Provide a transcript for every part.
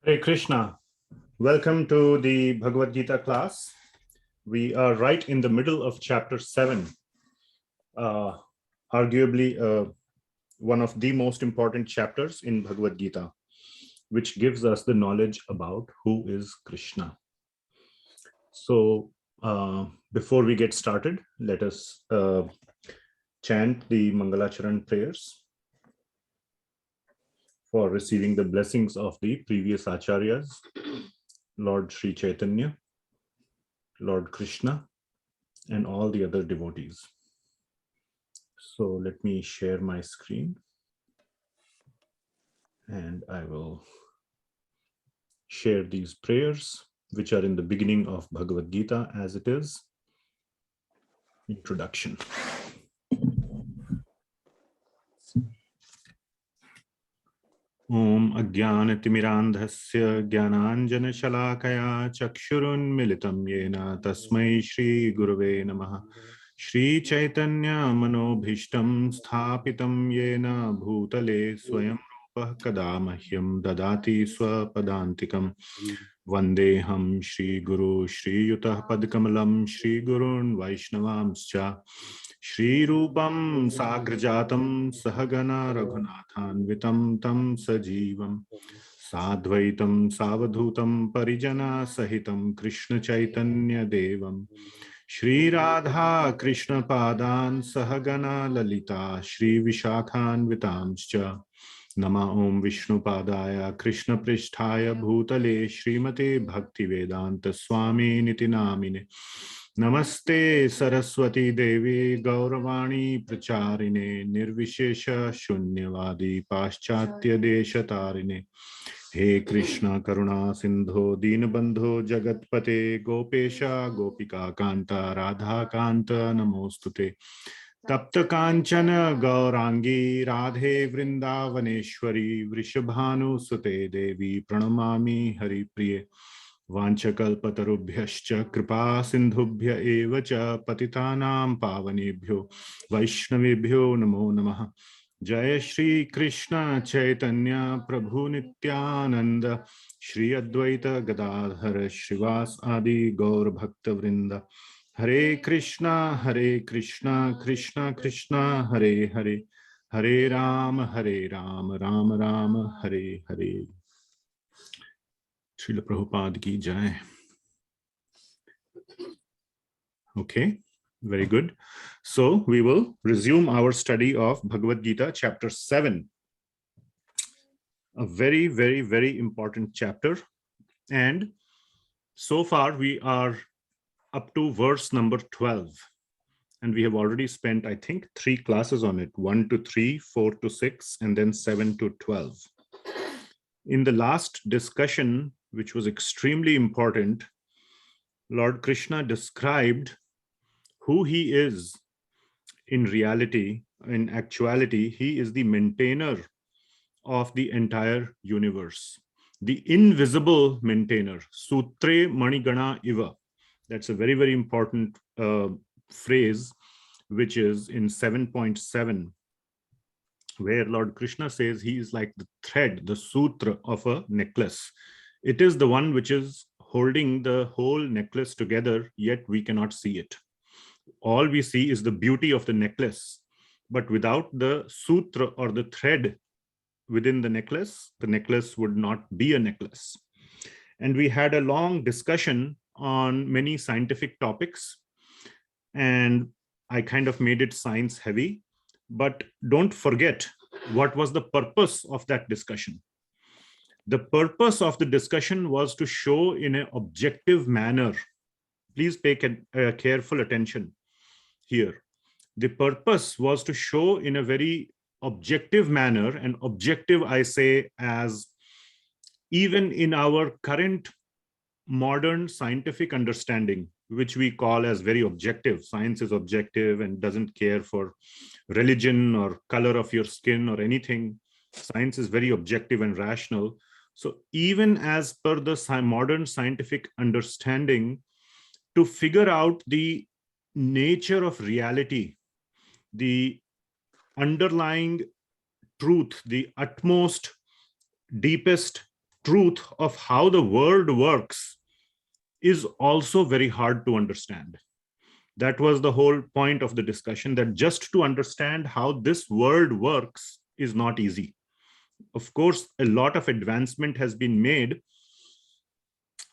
Hare Krishna. Welcome to the Bhagavad Gita class. We are right in the middle of chapter 7, arguably one of the most important chapters in Bhagavad Gita, which gives us the knowledge about who is Krishna. So before we get started, let us chant the Mangalacharan prayers for receiving the blessings of the previous acharyas, Lord Sri Chaitanya, Lord Krishna, and all the other devotees. So let me share my screen and I will share these prayers, which are in the beginning of Bhagavad Gita as it is. Introduction. Om Ajnanatirmirandhasya Jnananjanashalakaya Chakshurunmilitam Yena Tasmai Shri Gurave Namaha. Shri Chaitanya Manobhishtam Sthapitam Yena Bhutale Swayam Rupa Kadamahyam Dadati Swapadantikam Vandeham Shri Guru Shri Yutah Padkamalam Shri Gurun Vaishnavamscha Shri Rupam Sagrajatam Sahagana Raghunathanvitam Tam Sajivam Sadvaitam Savadhutam Parijana Sahitam Krishna Chaitanya Devam Shri Radha Krishna Padan Sahagana Lalita Shri Vishakhan Vitamscha Nama Om Vishnu Padaya Krishna Pristhaya Bhutale Srimate Bhakti Vedanta Swami Niti Namine Namaste Saraswati Devi Gauravani Pracharine Nirvishesha Shunyavadi Paschatya Deshatarine He Krishna Karuna Sindho Dinabandho Jagatpate Gopesha Gopika Kanta Radha Kanta Namostute Tapta Kanchana Gaurangi Radhe Vrindavaneshwari Vrishabhanu Sute Devi Pranamami Hari Priye Vanchakalpatarubhyascha Kripa Sindhubhya Evacha Patitanam Pavanebhyo Vaishnavebhyo Namo Namaha Jaya Shri Krishna Chaitanya Prabhu Nityananda Shri Advaita Gadadhara Shrivas Adi Gaur Bhakta Vrinda Hare Krishna Krishna Krishna Hare Hare Hare Ram Ram Ram Hare Hare. Srila Prabhupada ki jai. Okay, very good. So we will resume our study of Bhagavad Gita Chapter 7. A very, very, very important chapter. And so far we are up to verse number 12. And we have already spent, I think, 3 classes on it, 1 to 3, 4 to 6, and then 7 to 12. In the last discussion, which was extremely important, Lord Krishna described who he is in reality. In actuality, he is the maintainer of the entire universe, the invisible maintainer, Sutre Manigana Iva. That's a very, very important phrase, which is in 7.7, where Lord Krishna says he is like the thread, the sutra of a necklace. It is the one which is holding the whole necklace together, yet we cannot see it. All we see is the beauty of the necklace, but without the sutra or the thread within the necklace would not be a necklace. And we had a long discussion on many scientific topics, and I kind of made it science heavy, but don't forget what was the purpose of that discussion. The purpose of the discussion was to show in an objective manner. Please pay careful attention here. The purpose was to show in a very objective manner, and objective I say as even in our current modern scientific understanding, which we call as very objective. Science is objective and doesn't care for religion or color of your skin or anything. Science is very objective and rational. So even as per the modern scientific understanding, to figure out the nature of reality, the underlying truth, the utmost, deepest truth of how the world works is also very hard to understand. That was the whole point of the discussion, that just to understand how this world works is not easy. Of course, a lot of advancement has been made,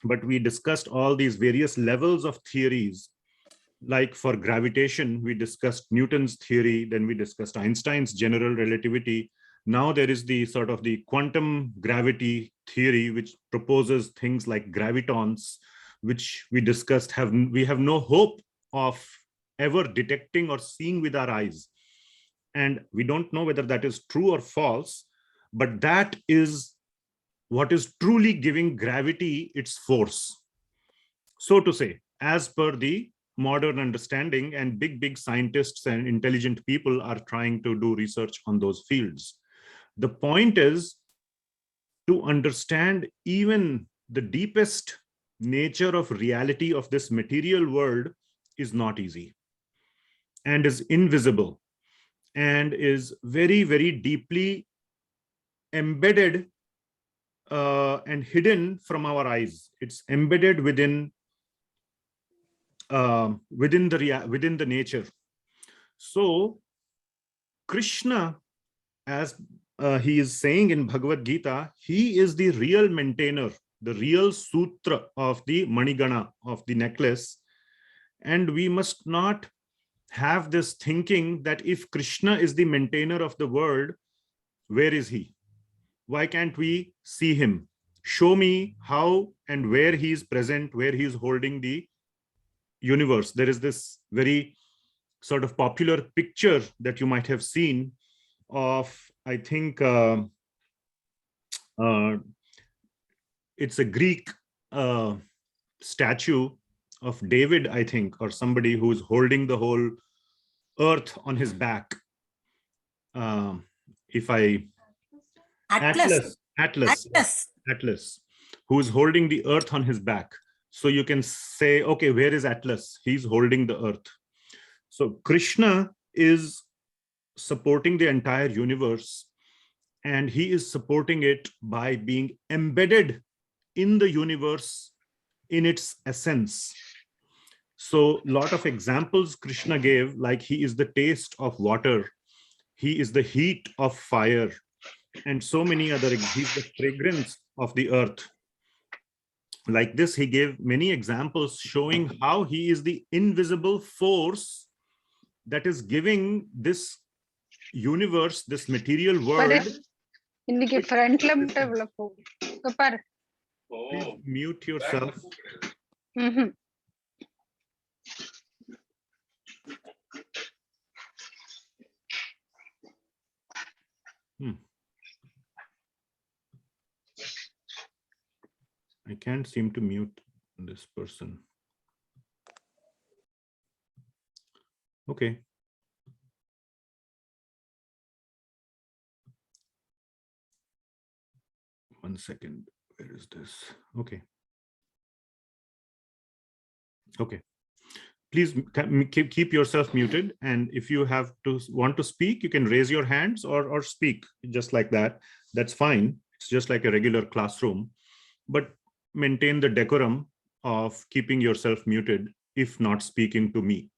but we discussed all these various levels of theories. Like for gravitation, we discussed Newton's theory, then we discussed Einstein's general relativity. Now there is the sort of the quantum gravity theory, which proposes things like gravitons, which we discussed we have no hope of ever detecting or seeing with our eyes. And we don't know whether that is true or false, but that is what is truly giving gravity its force, so to say, as per the modern understanding. And big scientists and intelligent people are trying to do research on those fields. The point is to understand even the deepest nature of reality of this material world is not easy, and is invisible, and is very deeply embedded and hidden from our eyes. It's embedded within the nature. So Krishna, as he is saying in Bhagavad Gita, he is the real maintainer, the real sutra of the Manigana, of the necklace. And we must not have this thinking that if Krishna is the maintainer of the world, where is he? Why can't we see him? Show me how and where he is present, where he is holding the universe. There is this very sort of popular picture that you might have seen of, I think it's a Greek statue of David, I think, or somebody who's holding the whole earth on his back. If I Atlas, who's holding the earth on his back. So you can say, okay, where is Atlas? He's holding the earth. So Krishna is supporting the entire universe, and he is supporting it by being embedded in the universe in its essence. So a lot of examples Krishna gave, like he is the taste of water, he is the heat of fire, and so many other. He's the fragrance of the earth. Like this, he gave many examples showing how he is the invisible force that is giving this universe, this material world. Please mute yourself. I can't seem to mute this person. Okay. One second. Where is this? Okay. Okay. Please keep yourself muted. And if you want to speak, you can raise your hands or speak just like that. That's fine. It's just like a regular classroom. But maintain the decorum of keeping yourself muted if not speaking to me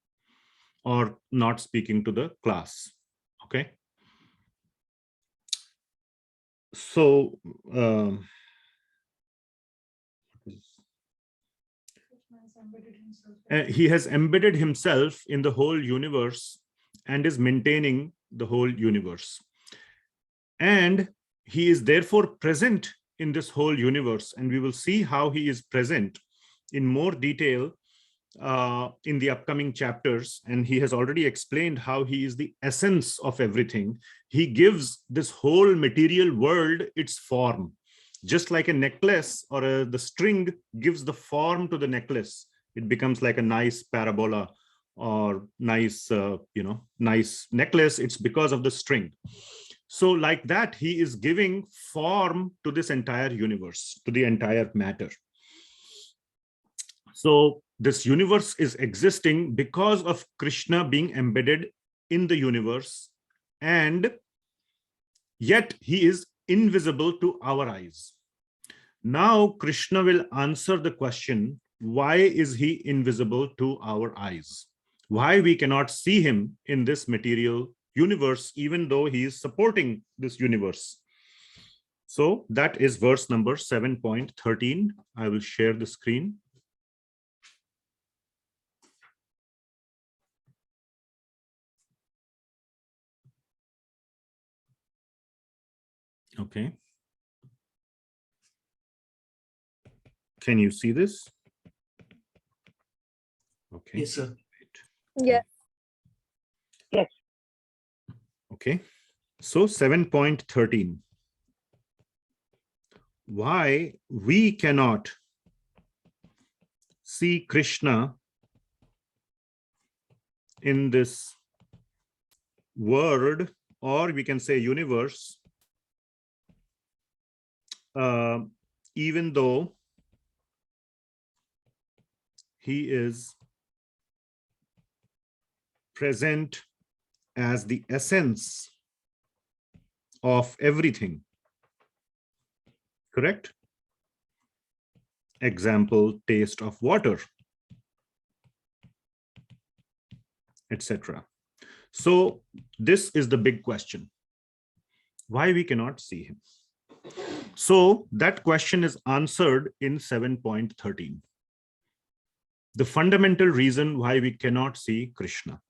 or not speaking to the class. Okay. So he has embedded himself in the whole universe and is maintaining the whole universe. And he is therefore present in this whole universe. And we will see how he is present in more detail in the upcoming chapters. And he has already explained how he is the essence of everything. He gives this whole material world its form. Just like a necklace or the string gives the form to the necklace, it becomes like a nice parabola or nice, nice necklace. It's because of the string. So like that, he is giving form to this entire universe, to the entire matter. So this universe is existing because of Krishna being embedded in the universe, and yet he is invisible to our eyes. Now Krishna will answer the question, why is he invisible to our eyes? Why we cannot see him in this material universe, even though he is supporting this universe. So that is verse number 7.13. I will share the screen. Okay. Can you see this? Okay. Yes, sir. Yes. Yes. Okay. So 7.13. Why we cannot see Krishna in this world, or we can say universe, even though he is present as the essence of everything. Correct? Example, taste of water, etc. So this is the big question. Why we cannot see him? So that question is answered in 7.13. The fundamental reason why we cannot see Krishna.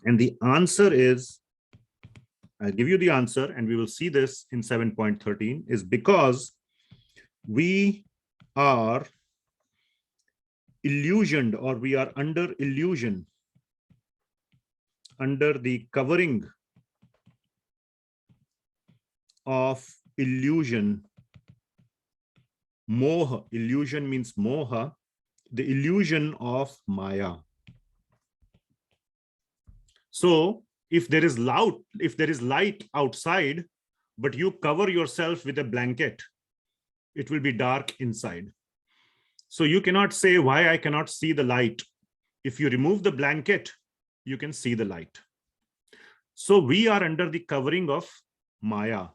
And the answer is, I'll give you the answer, and we will see this in 7.13, is because we are illusioned, or we are under illusion, under the covering of illusion. Moha, illusion means moha, the illusion of Maya. So if there is light outside, but you cover yourself with a blanket, it will be dark inside. So you cannot say, why I cannot see the light. If you remove the blanket, you can see the light. So we are under the covering of Maya,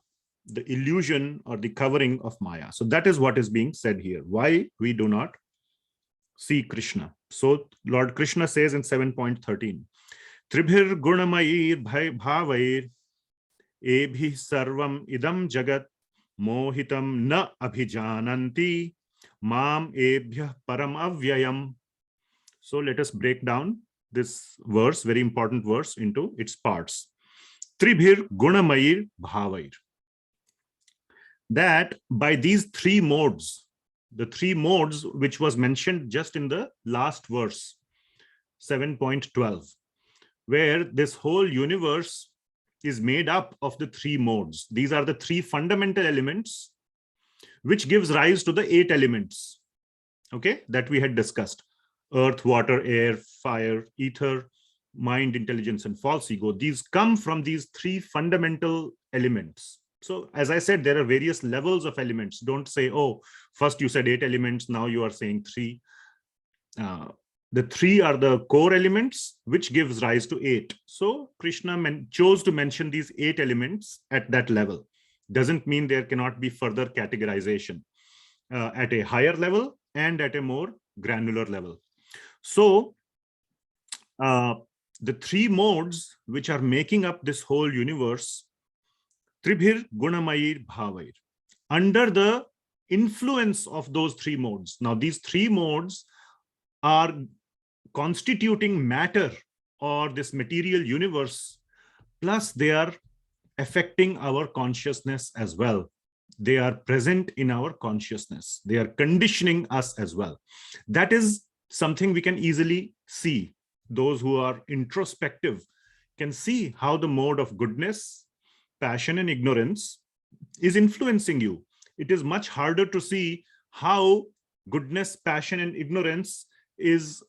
the illusion or the covering of Maya. So that is what is being said here. Why we do not see Krishna. So Lord Krishna says in 7.13, Tribhir gunamair bhavair ebhi sarvam idam jagat mohitam na abhijananti mam ebhyah param avyayam. So let us break down this verse, very important verse, into its parts. Tribhir gunamair bhavair. That by these three modes, the three modes which was mentioned just in the last verse, 7.12, where this whole universe is made up of the three modes. These are the three fundamental elements which gives rise to the 8 elements, okay, that we had discussed: earth, water, air, fire, ether, mind, intelligence, and false ego. These come from these three fundamental elements. So as I said, there are various levels of elements. Don't say, oh, first you said 8 elements, now you are saying 3. The 3 are the core elements, which gives rise to 8. So Krishna chose to mention these 8 elements at that level. Doesn't mean there cannot be further categorization at a higher level and at a more granular level. So the 3 modes which are making up this whole universe, Tribhir Gunamayir Bhavair, under the influence of those 3 modes. Now these 3 modes are constituting matter, or this material universe, plus they are affecting our consciousness as well. They are present in our consciousness. They are conditioning us as well. That is something we can easily see. Those who are introspective can see how the mode of goodness, passion, and ignorance is influencing you. It is much harder to see how goodness, passion, and ignorance is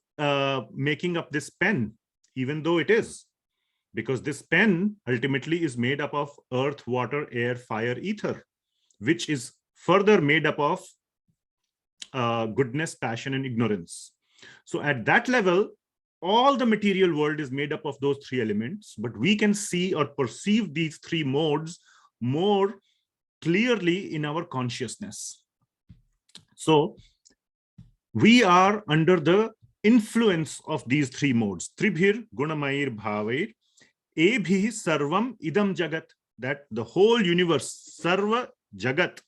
making up this pen, even though it is. Because this pen ultimately is made up of earth, water, air, fire, ether, which is further made up of goodness, passion, and ignorance. So at that level, all the material world is made up of those 3 elements, but we can see or perceive these 3 modes more clearly in our consciousness. So we are under the influence of these three modes. Tribhir gunamayir bhavair ebhi sarvam idam jagat. That the whole universe, sarva jagat,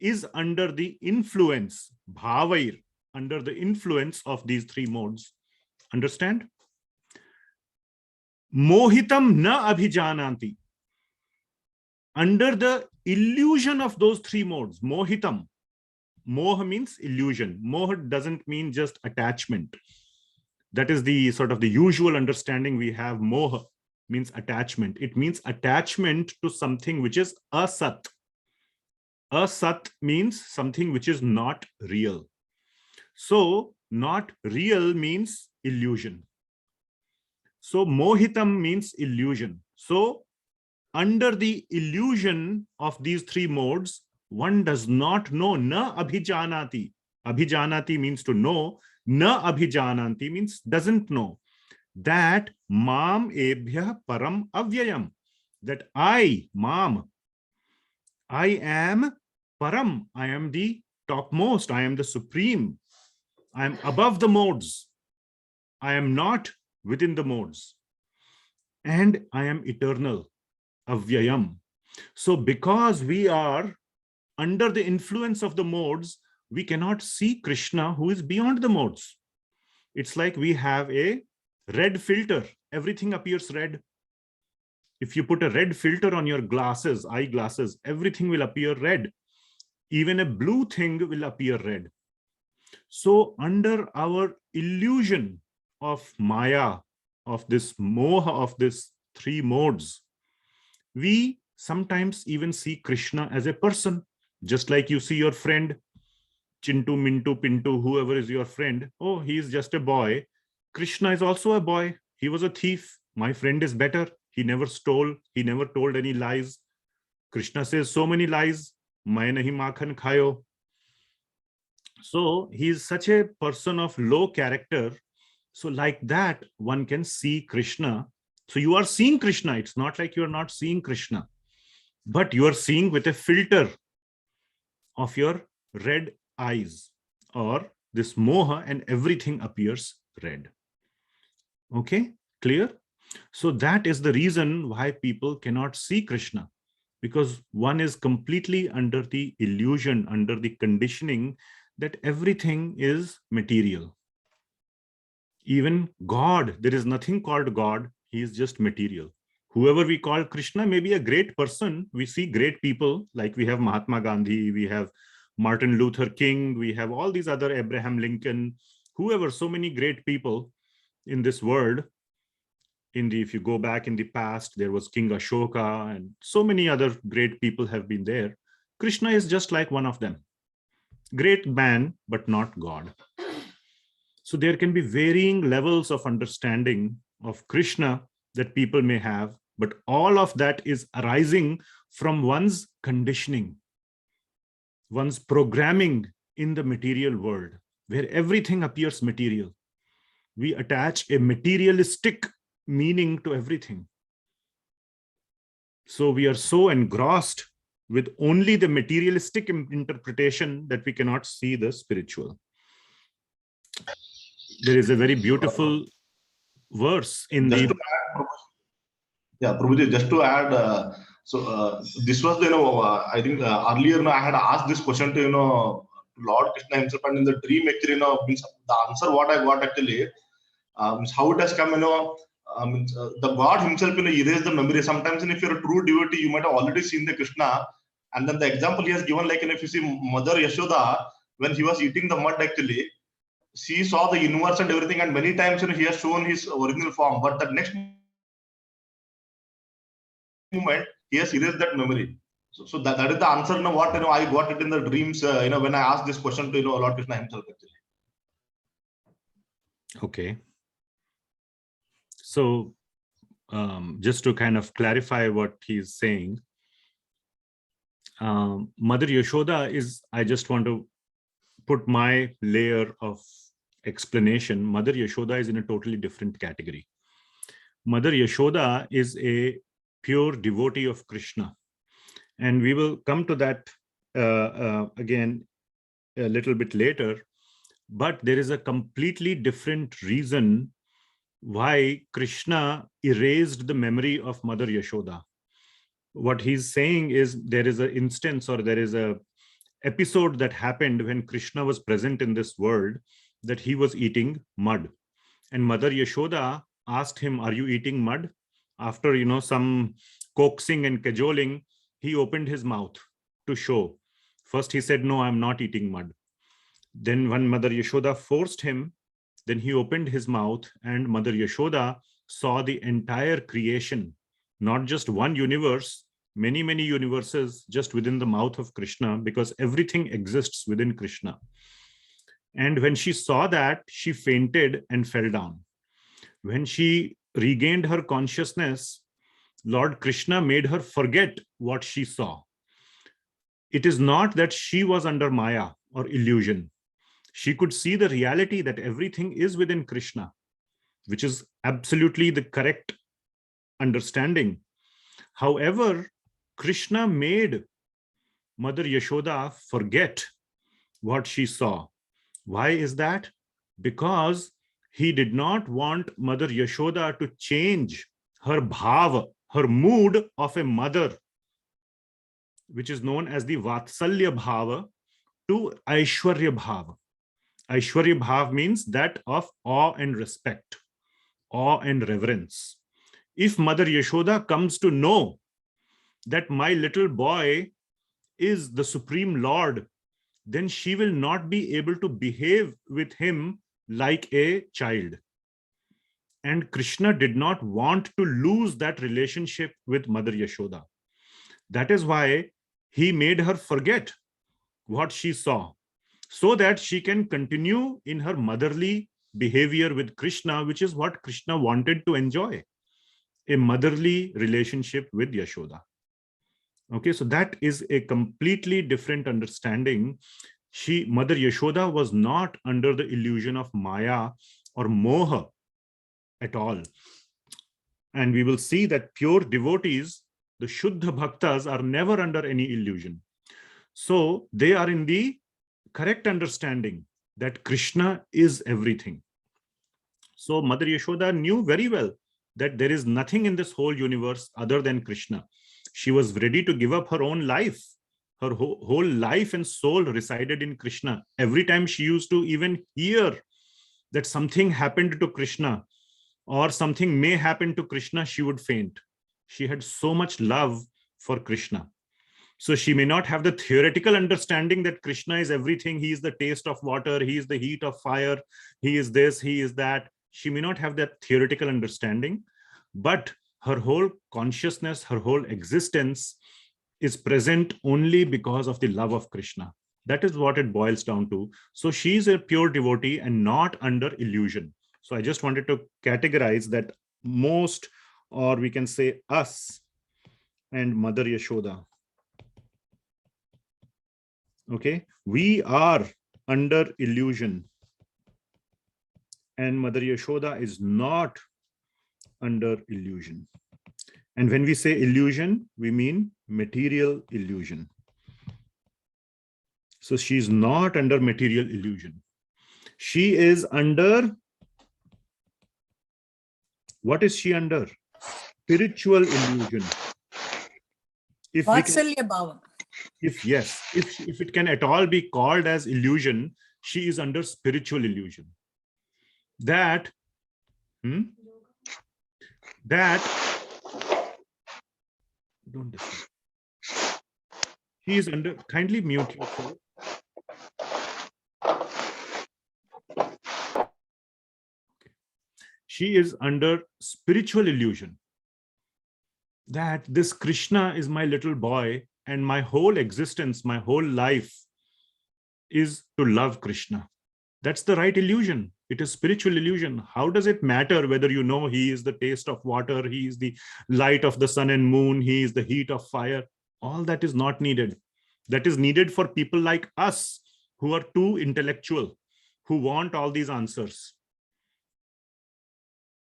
is under the influence, bhavair, under the influence of these three modes. Understand? Mohitam na abhijananti. Under the illusion of those three modes, mohitam. Moha means illusion. Moha doesn't mean just attachment. That is the sort of the usual understanding we have. Moha means attachment. It means attachment to something which is asat. Asat means something which is not real. So not real means illusion. So mohitam means illusion. So under the illusion of these three modes, one does not know. Na abhijanati. Abhijanati means to know. Na abhijananti means doesn't know. That mam ebhya param avyayam. That I, mam, I am param. I am the topmost. I am the supreme. I am above the modes. I am not within the modes. And I am eternal. Avyayam. So because we are under the influence of the modes, we cannot see Krishna who is beyond the modes. It's like we have a red filter. Everything appears red. If you put a red filter on your glasses, eyeglasses, everything will appear red. Even a blue thing will appear red. So under our illusion of Maya, of this moha, of this three modes, we sometimes even see Krishna as a person, just like you see your friend, Chintu, Mintu, Pintu, whoever is your friend. Oh, he is just a boy. Krishna is also a boy. He was a thief. My friend is better. He never stole. He never told any lies. Krishna says so many lies. Main nahi makhan khayo. So he is such a person of low character. So like that, one can see Krishna. So you are seeing Krishna. It's not like you are not seeing Krishna, but you are seeing with a filter of your red eyes, or this moha, and everything appears red. Okay, clear? So that is the reason why people cannot see Krishna, because one is completely under the illusion, under the conditioning that everything is material. Even God, there is nothing called God. He is just material. Whoever we call Krishna may be a great person. We see great people, like we have Mahatma Gandhi, we have Martin Luther King, we have all these other, Abraham Lincoln, whoever, so many great people in this world. If you go back in the past, there was King Ashoka, and so many other great people have been there. Krishna is just like one of them. Great man, but not God. So there can be varying levels of understanding of Krishna that people may have, but all of that is arising from one's conditioning, one's programming in the material world, where everything appears material. We attach a materialistic meaning to everything. So we are so engrossed with only the materialistic interpretation that we cannot see the spiritual. There is a very beautiful verse in just the... to add, yeah, Prabhuji, just to add, this was, I think earlier, I had asked this question to, Lord Krishna himself, and in the dream, actually, means the answer what I got actually, means how it has come, the God himself, erase the memory. Sometimes, if you're a true devotee, you might have already seen the Krishna. And then the example he has given, like, if you see Mother Yashoda, when he was eating the mud, actually, she saw the universe and everything, and many times, he has shown his original form. But the next moment, he has erased that memory. So that is the answer. What I got it in the dreams. When I asked this question to Lord Krishna himself, actually. Okay. So just to kind of clarify what he's saying, Mother Yashoda is, I just want to put my layer of explanation. Mother Yashoda is in a totally different category. Mother Yashoda is a pure devotee of Krishna. And we will come to that again a little bit later. But there is a completely different reason why Krishna erased the memory of Mother Yashoda. What he's saying is there is an instance, or there is a episode that happened when Krishna was present in this world, that he was eating mud. And Mother Yashoda asked him, "Are you eating mud?" After, some coaxing and cajoling, he opened his mouth to show. First he said, "No, I'm not eating mud." Then when Mother Yashoda forced him, then he opened his mouth, and Mother Yashoda saw the entire creation, not just one universe, many, many universes just within the mouth of Krishna, because everything exists within Krishna. And when she saw that, she fainted and fell down. When she regained her consciousness, Lord Krishna made her forget what she saw. It is not that she was under Maya or illusion. She could see the reality that everything is within Krishna, which is absolutely the correct understanding. However, Krishna made Mother Yashoda forget what she saw. Why is that? Because he did not want Mother Yashoda to change her bhava, her mood of a mother, which is known as the Vatsalya bhava, to Aishwarya bhava. Aishwarya bhav means that of awe and respect, awe and reverence. If Mother Yashoda comes to know that my little boy is the Supreme Lord, then she will not be able to behave with him like a child. And Krishna did not want to lose that relationship with Mother Yashoda. That is why he made her forget what she saw, so that she can continue in her motherly behavior with Krishna, which is what Krishna wanted to enjoy, a motherly relationship with Yashoda. Okay, so that is a completely different understanding. Mother Yashoda was not under the illusion of Maya or Moha at all. And we will see that pure devotees, the Shuddha Bhaktas, are never under any illusion. So they are in the correct understanding that Krishna is everything. So Mother Yashoda knew very well that there is nothing in this whole universe other than Krishna. She was ready to give up her own life. Her whole life and soul resided in Krishna. Every time she used to even hear that something happened to Krishna or something may happen to Krishna, she would faint. She had so much love for Krishna. So she may not have the theoretical understanding that Krishna is everything. He is the taste of water. He is the heat of fire. He is this, he is that. She may not have that theoretical understanding, but her whole consciousness, her whole existence is present only because of the love of Krishna. That is what it boils down to. So she is a pure devotee and not under illusion. So I just wanted to categorize that most, or we can say us and Mother Yashoda. Okay, we are under illusion and Mother Yashoda is not under illusion. And when we say illusion, we mean material illusion. So she's not under material illusion. She is under, what is she under? Spiritual illusion. If Vatsalya bhava. if it can at all be called as illusion, she is under spiritual illusion. That don't disturb. She is under, kindly mute yourself. She is under spiritual illusion that this Krishna is my little boy and my whole existence, my whole life is to love Krishna. That's the right illusion. It is spiritual illusion. How does it matter whether you know he is the taste of water, he is the light of the sun and moon, he is the heat of fire? All that is not needed. That is needed for people like us who are too intellectual, who want all these answers.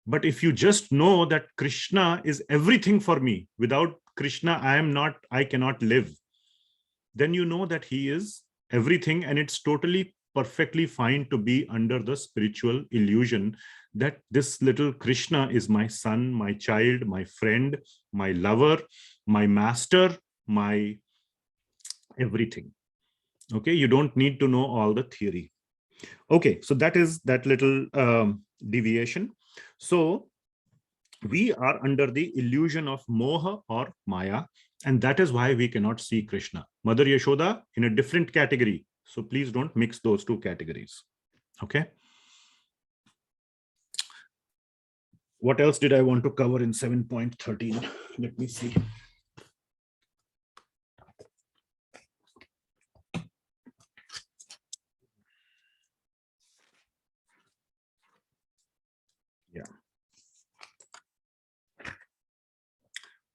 But if you just know that Krishna is everything for me, without Krishna, I cannot live, then you know that he is everything, and it's totally perfectly fine to be under the spiritual illusion that this little Krishna is my son, my child, my friend, my lover, my master, my everything. Okay, you don't need to know all the theory. Okay, so that is that little deviation. So we are under the illusion of moha or maya, and that is why we cannot see Krishna. Mother Yashoda in a different category. So please don't mix those two categories. Okay. What else did I want to cover in 7.13? Let me see. Yeah.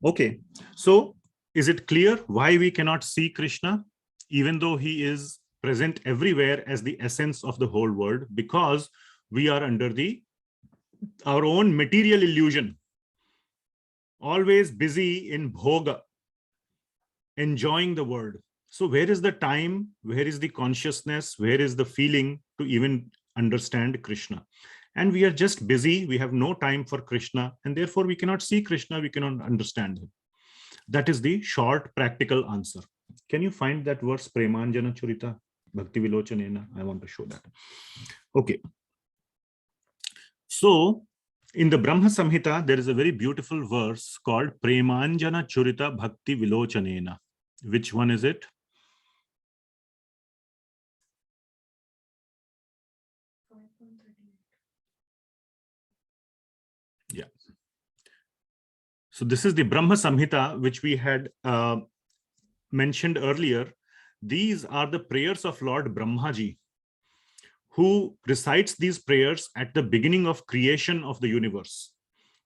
Okay. So is it clear why we cannot see Krishna, even though he is present everywhere as the essence of the whole world? Because we are under our own material illusion, always busy in bhoga, enjoying the world. So where is the time? Where is the consciousness? Where is the feeling to even understand Krishna? And we are just busy. We have no time for Krishna, and therefore we cannot see Krishna. We cannot understand him. That is the short, practical answer. Can you find that verse, Premanjana Churita Bhakti Vilochanena? I want to show that. Okay. So in the Brahma Samhita, there is a very beautiful verse called Premanjana Churita Bhakti Vilochanena. Which one is it? Yeah. So this is the Brahma Samhita, which we had mentioned earlier. These are the prayers of Lord Brahmaji, who recites these prayers at the beginning of creation of the universe.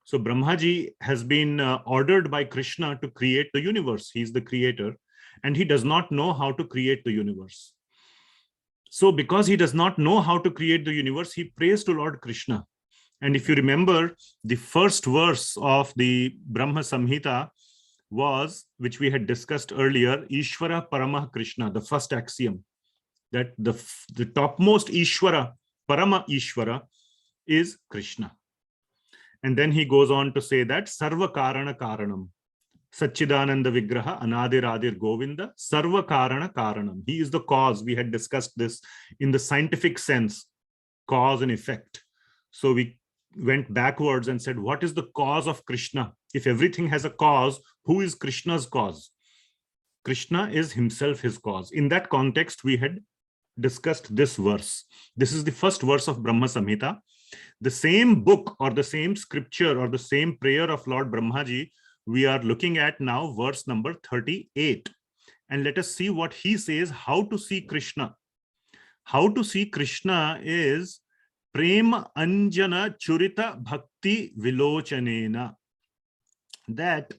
So Brahmaji has been ordered by Krishna to create the universe. He's the creator, and he does not know how to create the universe. So because he does not know how to create the universe, he prays to Lord Krishna. And if you remember, the first verse of the Brahma Samhita was, which we had discussed earlier, Ishvara Parama Krishna, the first axiom, that the topmost Ishvara, Parama Ishvara, is Krishna. And then he goes on to say that Sarva Karana Karanam, Satchidananda Vigraha, Anadir Adir Govinda, Sarva Karana Karanam. He is the cause. We had discussed this in the scientific sense, cause and effect. So we went backwards and said, what is the cause of Krishna? If everything has a cause, who is Krishna's cause? Krishna is himself his cause. In that context, we had discussed this verse. This is the first verse of Brahma Samhita. The same book or the same scripture or the same prayer of Lord Brahmaji, we are looking at now verse number 38. And let us see what he says, how to see Krishna. How to see Krishna is Prema Anjana Churita Bhakti Vilochanena. That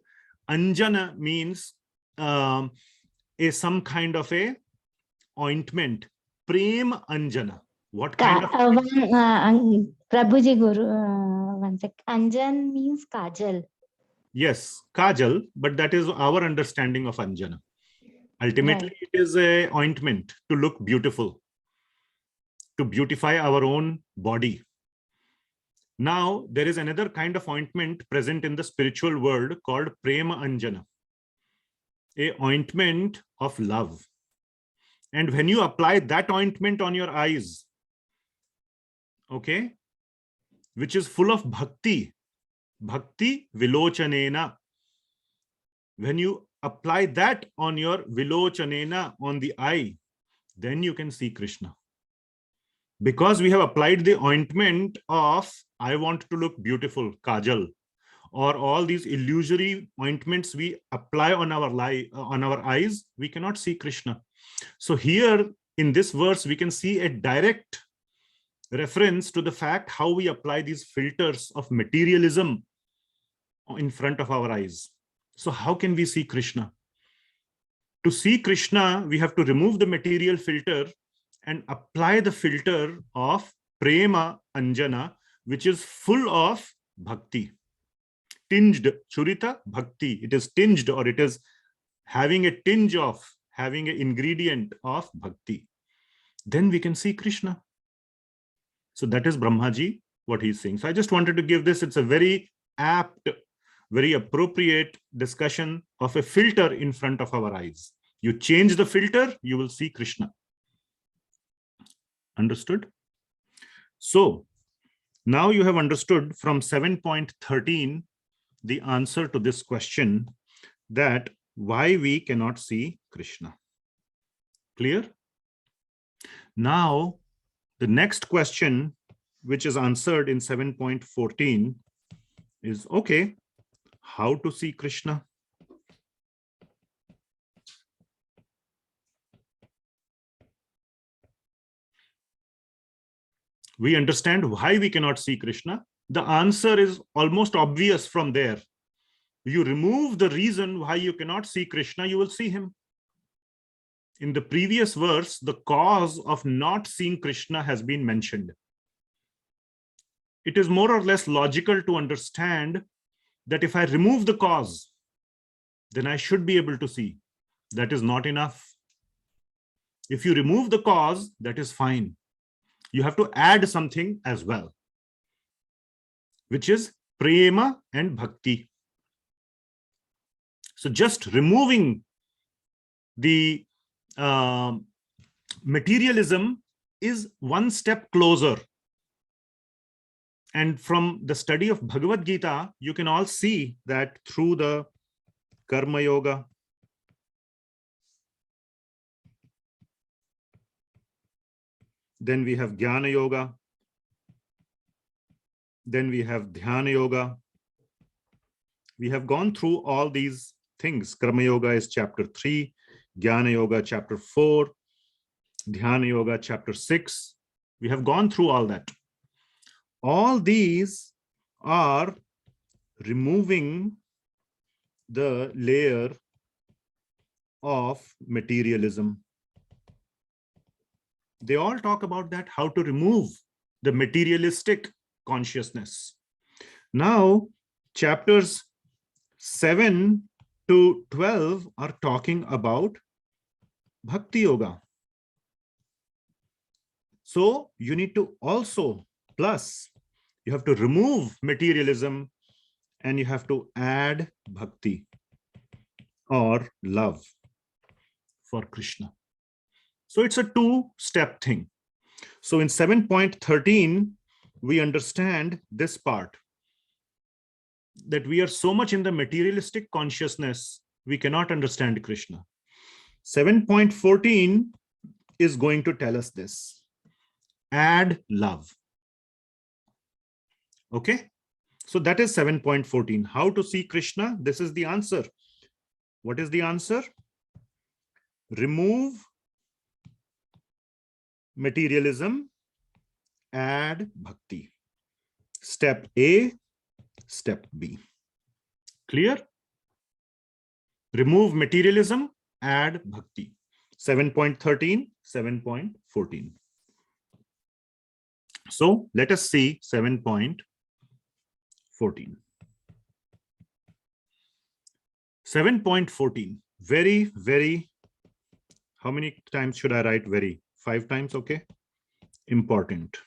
Anjana means some kind of a ointment. Prema Anjana. What kind of? Prabhuji Guru, one sec. Anjan means kajal. Yes, kajal, but that is our understanding of Anjana. Ultimately, Right. it is a ointment to look beautiful, to beautify our own body. Now, there is another kind of ointment present in the spiritual world called Prema Anjana, a ointment of love. And when you apply that ointment on your eyes, okay, which is full of bhakti, Bhakti Vilochanena, when you apply that on your Vilochanena, on the eye, then you can see Krishna. Because we have applied the ointment of I want to look beautiful, kajal, or all these illusory ointments we apply on our eyes, we cannot see Krishna. So here in this verse, we can see a direct reference to the fact how we apply these filters of materialism in front of our eyes. So how can we see Krishna? To see Krishna, we have to remove the material filter and apply the filter of Prema Anjana, which is full of bhakti. Tinged, Churita Bhakti. It is tinged, or it is having a tinge of, having an ingredient of bhakti, then we can see Krishna. So that is Brahmaji, what he's saying. So I just wanted to give this. It's a very apt, very appropriate discussion of a filter in front of our eyes. You change the filter, you will see Krishna. Understood? So now you have understood from 7.13 the answer to this question, that why we cannot see Krishna. Clear? Now, the next question, which is answered in 7.14, is, okay, how to see Krishna? We understand why we cannot see Krishna. The answer is almost obvious from there. You remove the reason why you cannot see Krishna, you will see him. In the previous verse, the cause of not seeing Krishna has been mentioned. It is more or less logical to understand that if I remove the cause, then I should be able to see. That is not enough. If you remove the cause, that is fine. You have to add something as well, which is prema and bhakti. So just removing the materialism is one step closer. And from the study of Bhagavad Gita, you can all see that through the karma yoga, then we have jnana yoga, then we have dhyana yoga. We have gone through all these things. Karma yoga is chapter 3, jnana yoga chapter 4, dhyana yoga chapter 6. We have gone through all that. All these are removing the layer of materialism. They all talk about that, how to remove the materialistic consciousness. Now, chapters 7 to 12 are talking about Bhakti Yoga. So you need to also, plus, you have to remove materialism and you have to add Bhakti or love for Krishna. So it's a two-step thing. So in 7.13, we understand this part, that we are so much in the materialistic consciousness, we cannot understand Krishna. 7.14 is going to tell us this. Add love. Okay, so that is 7.14. How to see Krishna? This is the answer. What is the answer? Remove materialism, add bhakti. Step A, step B. Clear? Remove materialism, add bhakti. 7.13, 7.14. So let us see 7.14. 7.14. Very, very, how many times should I write very? 5 times, okay? Important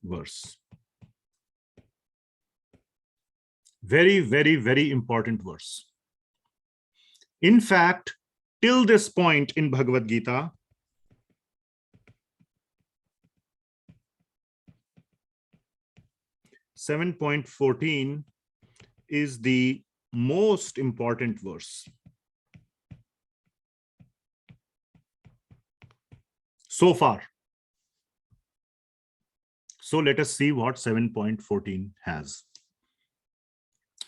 verse. Very, very, very important verse. In fact, till this point in Bhagavad Gita, (7.14) is the most important verse so far. So let us see what 7.14 has.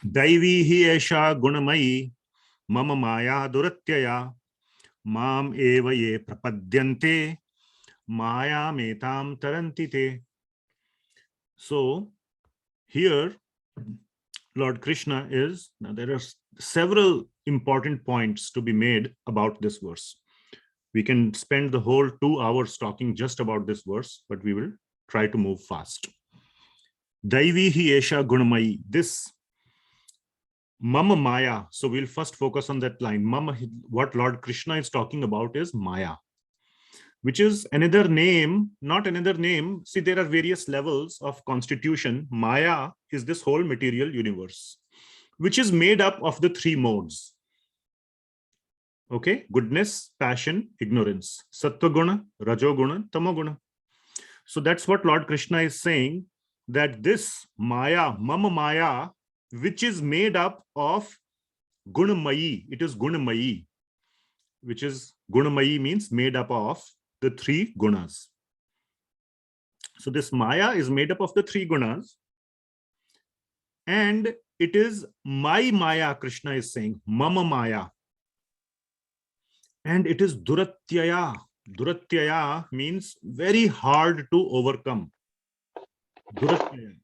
Daivi hi esha gunamayi mama maya duratyaya mam eva ye prapadyante maya metam tarantite. So here Lord Krishna is, now there are several important points to be made about this verse. We can spend the whole 2 hours talking just about this verse, but we will try to move fast. Daivi hi esha gunamayi. This Mama Maya. So we'll first focus on that line. Mama, what Lord Krishna is talking about is Maya, which is another name, not another name. See, there are various levels of constitution. Maya is this whole material universe, which is made up of the three modes. Okay, goodness, passion, ignorance. Sattva guna, rajo guna, tamo guna. So that's what Lord Krishna is saying, that this Maya, Mama Maya, which is made up of Gunamayi. It is Gunamayi, which is Gunamayi means made up of the three gunas. So this Maya is made up of the three gunas. And it is my Maya, Krishna is saying, Mama Maya. And it is Duratyaya. Duratyaya means very hard to overcome. Duratyaya.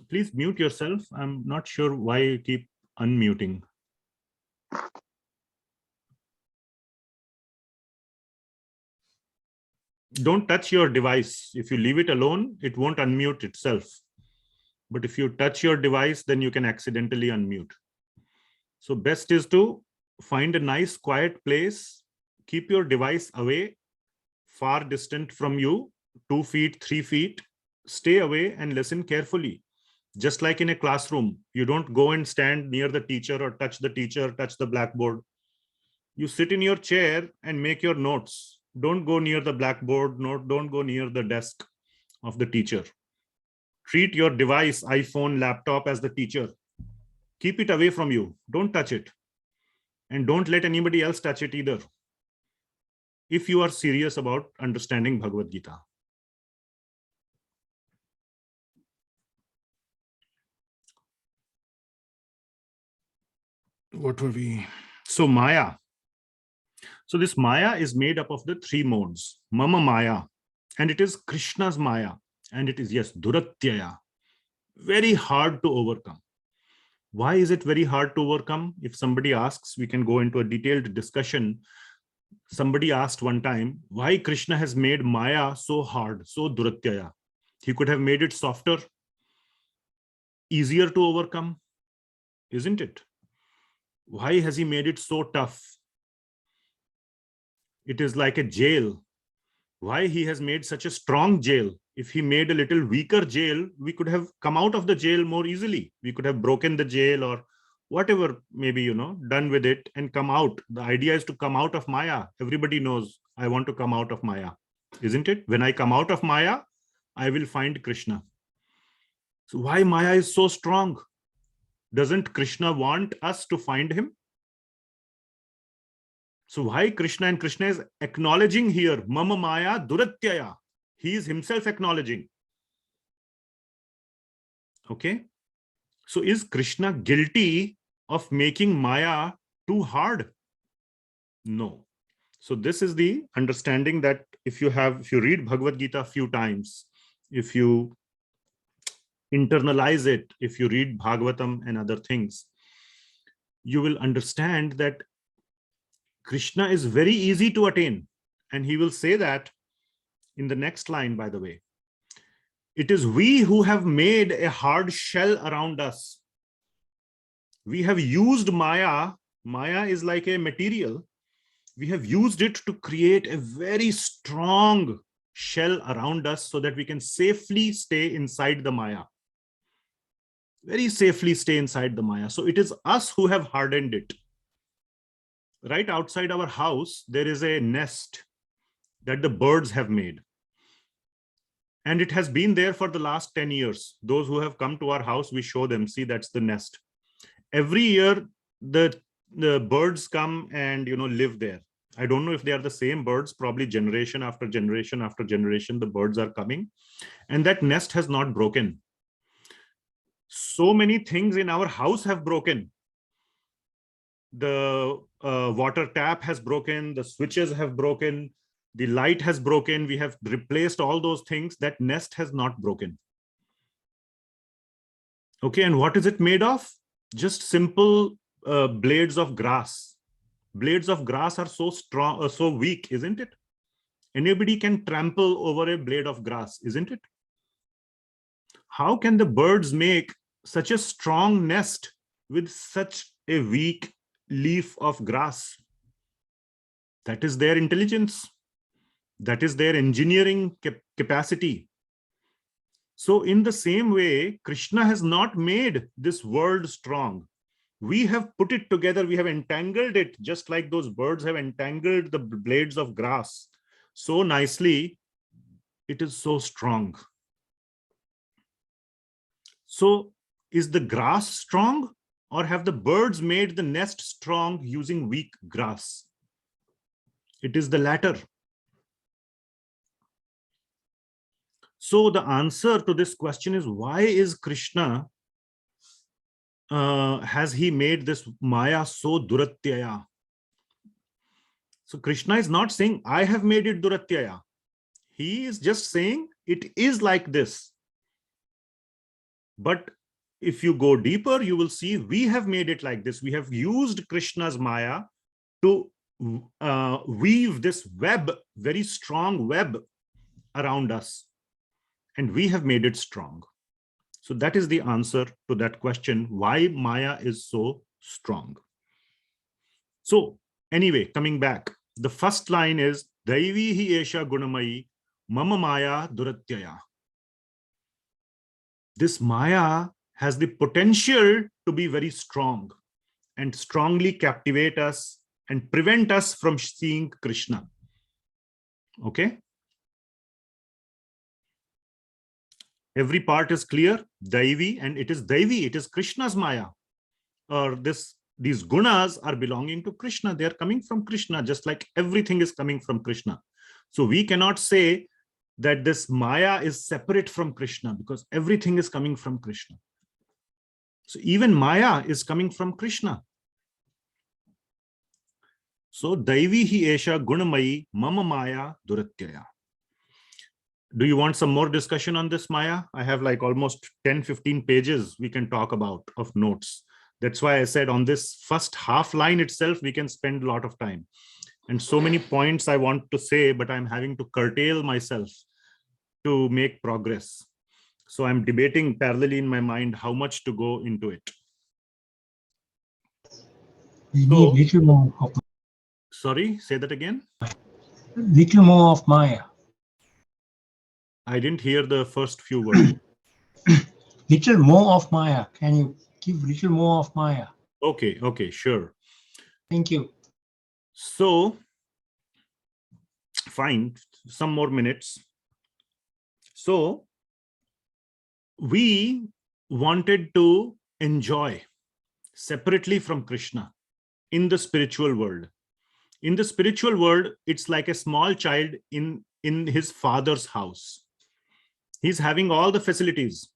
Please mute yourself. I'm not sure why you keep unmuting. Don't touch your device. If you leave it alone, it won't unmute itself. But if you touch your device, then you can accidentally unmute. So best is to find a nice quiet place, keep your device away, far distant from you, 2 feet, 3 feet, stay away and listen carefully. Just like in a classroom, you don't go and stand near the teacher or touch the blackboard. You sit in your chair and make your notes. Don't go near the blackboard, don't go near the desk of the teacher. Treat your device, iPhone, laptop as the teacher. Keep it away from you. Don't touch it. And don't let anybody else touch it either, if you are serious about understanding Bhagavad Gita. What were we? So Maya. So this Maya is made up of the three modes. Mama Maya. And it is Krishna's Maya. And it is, yes, Duratyaya. Very hard to overcome. Why is it very hard to overcome? If somebody asks, we can go into a detailed discussion. Somebody asked one time, why Krishna has made Maya so hard, so Duratyaya? He could have made it softer, easier to overcome, isn't it? Why has he made it so tough? It is like a jail. Why he has made such a strong jail? If he made a little weaker jail, we could have come out of the jail more easily. We could have broken the jail or whatever, maybe, done with it and come out. The idea is to come out of Maya. Everybody knows I want to come out of Maya, isn't it? When I come out of Maya, I will find Krishna. So why Maya is so strong? Doesn't Krishna want us to find him? So why Krishna? And Krishna is acknowledging here, Mama Maya Duratyaya. He is himself acknowledging. Okay. So is Krishna guilty of making Maya too hard? No. So this is the understanding that if you read Bhagavad Gita a few times, if you internalize it, if you read Bhagavatam and other things, you will understand that Krishna is very easy to attain. And he will say that in the next line, by the way. It is we who have made a hard shell around us. We have used Maya. Maya is like a material. We have used it to create a very strong shell around us so that we can safely stay inside the Maya. Very safely stay inside the Maya. So it is us who have hardened it. Right outside our house, there is a nest that the birds have made. And it has been there for the last 10 years. Those who have come to our house, we show them, see, that's the nest. Every year, the birds come and, live there. I don't know if they are the same birds, probably generation after generation after generation, the birds are coming. And that nest has not broken. So many things in our house have broken. The water tap has broken, the switches have broken, the light has broken. We have replaced all those things. That nest has not broken. Okay, and what is it made of? Just simple blades of grass. Blades of grass are so strong, so weak, isn't it? Anybody can trample over a blade of grass, isn't it? How can the birds make such a strong nest with such a weak leaf of grass? That is their intelligence. That is their engineering capacity. So in the same way, Krishna has not made this world strong. We have put it together. We have entangled it, just like those birds have entangled the blades of grass so nicely. It is so strong. So is the grass strong, or have the birds made the nest strong using weak grass? It is the latter. So the answer to this question is, why is Krishna, has he made this Maya so duratyaya? So Krishna is not saying, I have made it duratyaya. He is just saying it is like this. But if you go deeper, you will see we have made it like this. We have used Krishna's Maya to weave this web, very strong web around us. And we have made it strong. So that is the answer to that question, why Maya is so strong. So anyway, coming back, the first line is, Daivi hi esha gunamayi mama Maya duratyaya. This Maya has the potential to be very strong and strongly captivate us and prevent us from seeing Krishna. Okay? Every part is clear. Daivi, and it is Daivi, it is Krishna's Maya. Or these gunas are belonging to Krishna. They are coming from Krishna, just like everything is coming from Krishna. So we cannot say that this Maya is separate from Krishna, because everything is coming from Krishna. So even Maya is coming from Krishna. So Daivi hi esha gunamayi mama Maya duratyaya. Do you want some more discussion on this Maya? I have like almost 10-15 pages we can talk about of notes. That's why I said on this first half line itself, we can spend a lot of time. And so many points I want to say, but I'm having to curtail myself to make progress. So I'm debating parallelly in my mind how much to go into it. We need little more of, Sorry, say that again. little more of Maya. I didn't hear the first few words. Little more of Maya. Can you give little more of Maya? Okay, okay, sure. Thank you. So, fine, some more minutes. So, we wanted to enjoy separately from Krishna in the spiritual world. In the spiritual world, it's like a small child in his father's house. He's having all the facilities.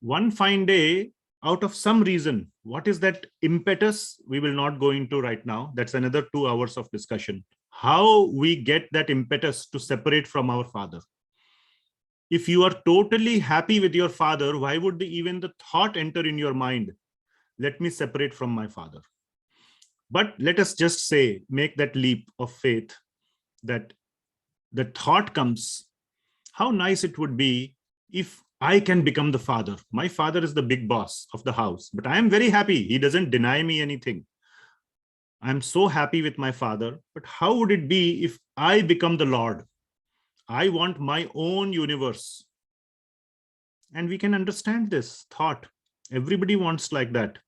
One fine day, out of some reason, what is that impetus? We will not go into right now. That's another 2 hours of discussion. How we get that impetus to separate from our father. If you are totally happy with your father, why would even the thought enter in your mind, let me separate from my father? But let us just say, make that leap of faith that the thought comes, how nice it would be if I can become the father. My father is the big boss of the house, but I am very happy. He doesn't deny me anything. I'm so happy with my father, but how would it be if I become the Lord? I want my own universe. And we can understand this thought. Everybody wants like that.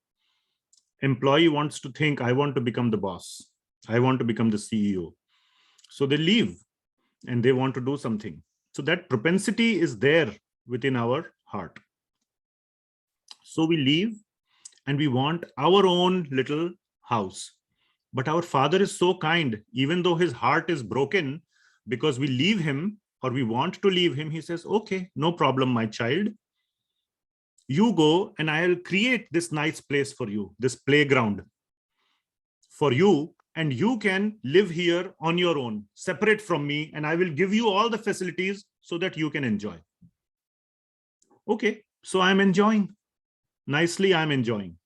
Employee wants to think, I want to become the boss. I want to become the CEO. So they leave and they want to do something. So that propensity is there within our heart. So we leave and we want our own little house. But our father is so kind, even though his heart is broken because we leave him or we want to leave him, he says, okay, no problem, my child. You go and I'll create this nice place for you, this playground for you, and you can live here on your own, separate from me, and I will give you all the facilities so that you can enjoy. Okay, so I'm enjoying. Nicely, I'm enjoying.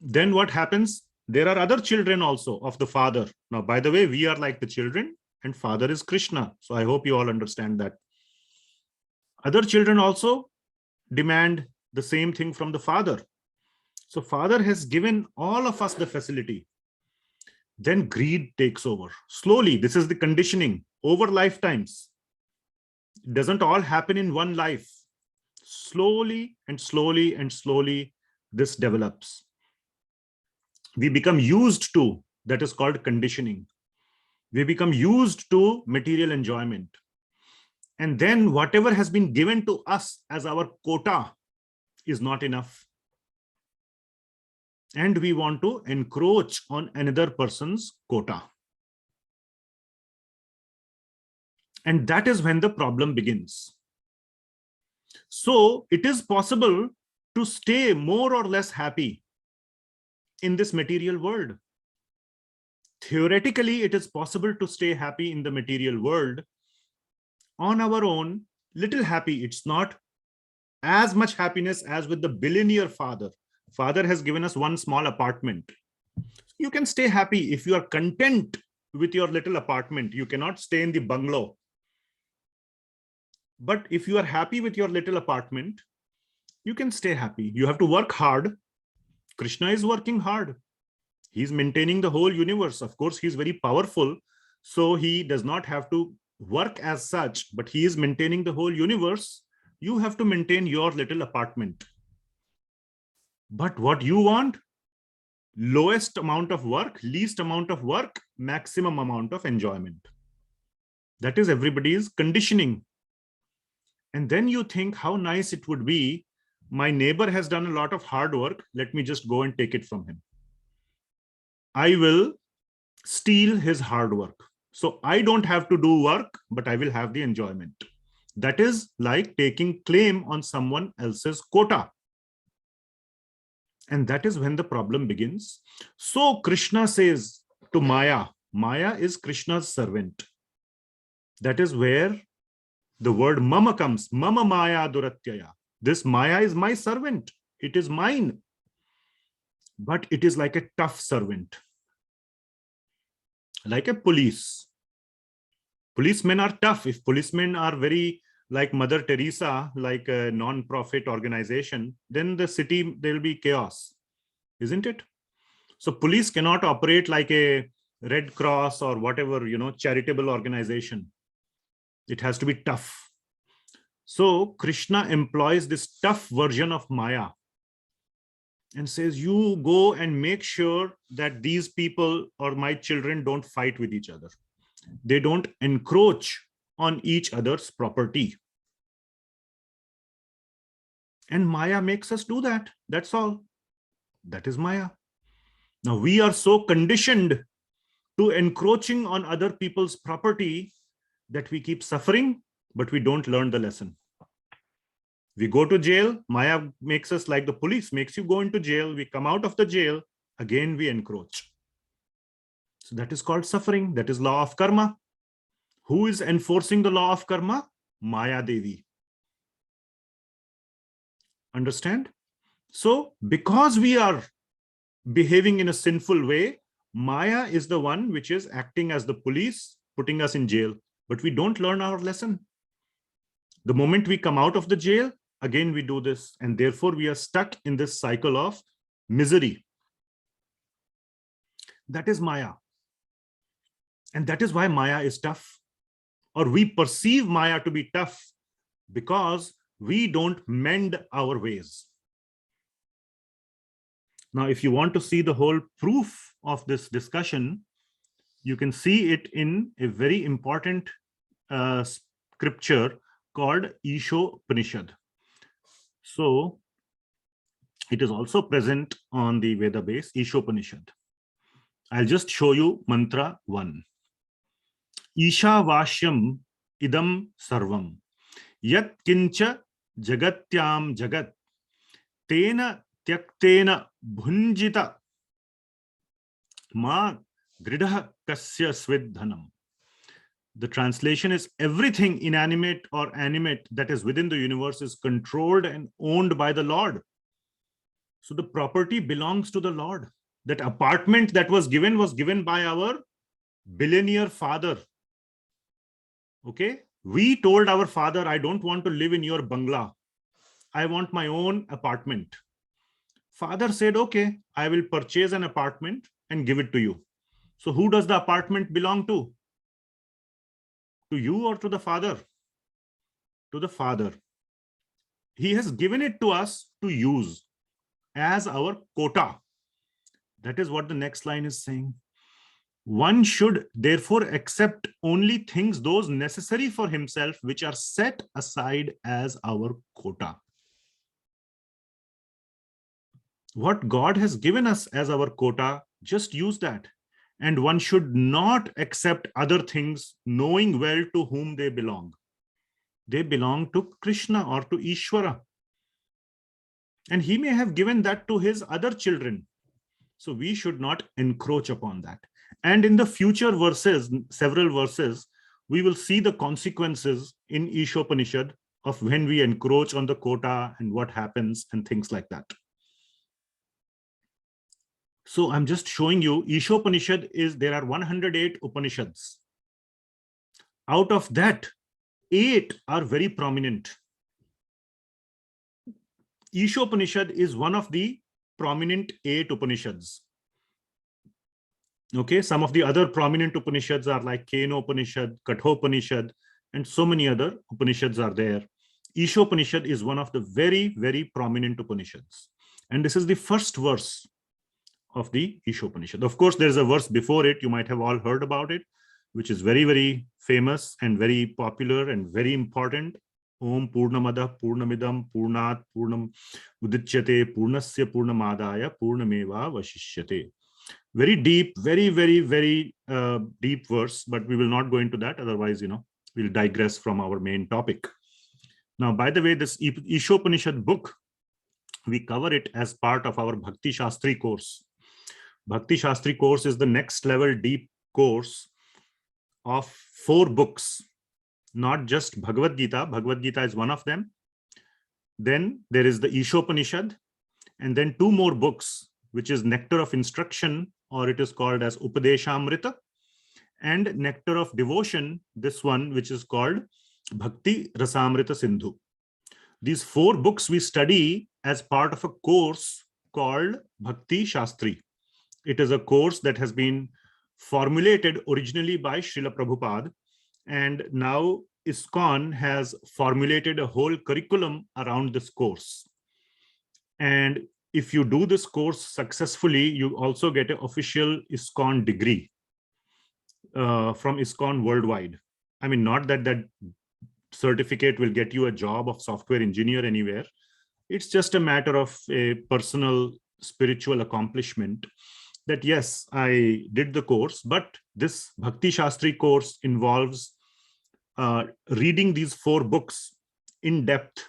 Then what happens? There are other children also of the father. Now, by the way, we are like the children and father is Krishna. So I hope you all understand that. Other children also demand the same thing from the Father. So Father has given all of us the facility. Then greed takes over. Slowly, this is the conditioning over lifetimes. It doesn't all happen in one life. Slowly and slowly and slowly, this develops. We become used to, that is called conditioning. We become used to material enjoyment. And then whatever has been given to us as our quota is not enough. And we want to encroach on another person's quota. And that is when the problem begins. So it is possible to stay more or less happy in this material world. Theoretically, it is possible to stay happy in the material world on our own, little happy. It's not as much happiness as with the billionaire father. Father has given us one small apartment. You can stay happy if you are content with your little apartment. You cannot stay in the bungalow. But if you are happy with your little apartment, you can stay happy. You have to work hard. Krishna is working hard. He's maintaining the whole universe. Of course, he's very powerful, so he does not have to work as such, but he is maintaining the whole universe. You have to maintain your little apartment. But what you want? Lowest amount of work, least amount of work, maximum amount of enjoyment. That is everybody's conditioning. And then you think how nice it would be. My neighbor has done a lot of hard work. Let me just go and take it from him. I will steal his hard work. So I don't have to do work, but I will have the enjoyment. That is like taking claim on someone else's quota. And that is when the problem begins. So Krishna says to Maya, Maya is Krishna's servant. That is where the word mama comes. Mama Maya Duratyaya. This Maya is my servant. It is mine. But it is like a tough servant. Like a police. Policemen are tough. If policemen are very like Mother Teresa, like a non-profit organization, then the city, there will be chaos, isn't it? So police cannot operate like a Red Cross or whatever, charitable organization. It has to be tough. So Krishna employs this tough version of Maya and says, you go and make sure that these people or my children don't fight with each other. They don't encroach on each other's property. And Maya makes us do that. That's all. That is Maya. Now we are so conditioned to encroaching on other people's property that we keep suffering, but we don't learn the lesson. We go to jail. Maya makes us like the police, makes you go into jail. We come out of the jail. Again, we encroach. So that is called suffering. That is law of karma. Who is enforcing the law of karma? Maya Devi. Understand? So because we are behaving in a sinful way, Maya is the one which is acting as the police, putting us in jail. But we don't learn our lesson. The moment we come out of the jail, again we do this. And therefore we are stuck in this cycle of misery. That is Maya. And that is why Maya is tough. Or we perceive Maya to be tough because we don't mend our ways. Now, if you want to see the whole proof of this discussion, you can see it in a very important scripture called Isopnisad. So it is also present on the Veda base, Isopnisad. I'll just show you mantra 1. Isavasyam idam sarvam yat kincha jagatyam jagat tena tyaktena bhunjita ma gridha kasya svidhanam. The translation is everything inanimate or animate that is within the universe is controlled and owned by the Lord. So the property belongs to the Lord. That apartment that was given by our billionaire father. Okay, we told our father, I don't want to live in your bungalow. I want my own apartment. Father said, okay, I will purchase an apartment and give it to you. So who does the apartment belong to? To you or to the father? To the father. He has given it to us to use as our quota. That is what the next line is saying. One should therefore accept only things those necessary for himself, which are set aside as our quota. What God has given us as our quota, just use that. And one should not accept other things, knowing well to whom they belong. They belong to Krishna or to Ishvara. And he may have given that to his other children. So we should not encroach upon that. And in the future verses, several verses, we will see the consequences in Isopnisad of when we encroach on the quota and what happens and things like that. So I'm just showing you, Isopnisad is, there are 108 Upanishads. Out of that, 8 are very prominent. Isopnisad is one of the prominent 8 Upanishads. Okay, some of the other prominent Upanishads are like Keno Upanishad, Kathopanishad, and so many other Upanishads are there. Isopnisad is one of the very, very prominent Upanishads. And this is the first verse of the Isopnisad. Of course, there's a verse before it, you might have all heard about it, which is very, very famous and very popular and very important. Om Purnamada Purnamidam Purnat Purnam Udichyate Purnasya Purnamadaya Purnameva Vashishyate. Very deep, very, very, very deep verse, but we will not go into that. Otherwise, we'll digress from our main topic. Now, by the way, this Isopnisad book, we cover it as part of our Bhakti Shastri course. Bhakti Shastri course is the next level deep course of 4 books, not just Bhagavad Gita. Bhagavad Gita is one of them. Then there is the Isopnisad, and then 2 more books, which is Nectar of Instruction, or it is called as Upadeshamrita, and Nectar of Devotion, this one, which is called Bhakti Rasamrita Sindhu. These 4 books we study as part of a course called Bhakti Shastri. It is a course that has been formulated originally by Srila Prabhupada, and now ISKCON has formulated a whole curriculum around this course. And if you do this course successfully, you also get an official ISKCON degree from ISKCON worldwide. I mean, not that that certificate will get you a job of software engineer anywhere. It's just a matter of a personal spiritual accomplishment that, yes, I did the course, but this Bhakti Shastri course involves reading these 4 books in depth.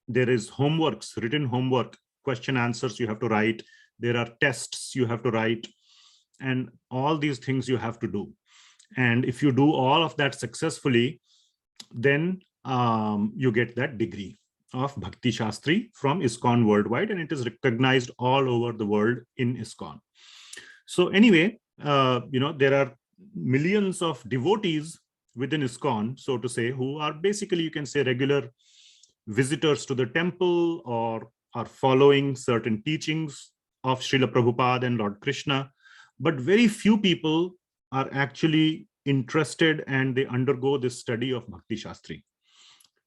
There is homeworks, written homework, question answers you have to write. There are tests you have to write, and all these things you have to do. And if you do all of that successfully, then you get that degree of Bhakti Shastri from ISKCON worldwide, and it is recognized all over the world in ISKCON. So anyway, there are millions of devotees within ISKCON, so to say, who are basically, you can say, regular visitors to the temple or are following certain teachings of Srila Prabhupada and Lord Krishna. But very few people are actually interested and they undergo this study of Bhakti Shastri.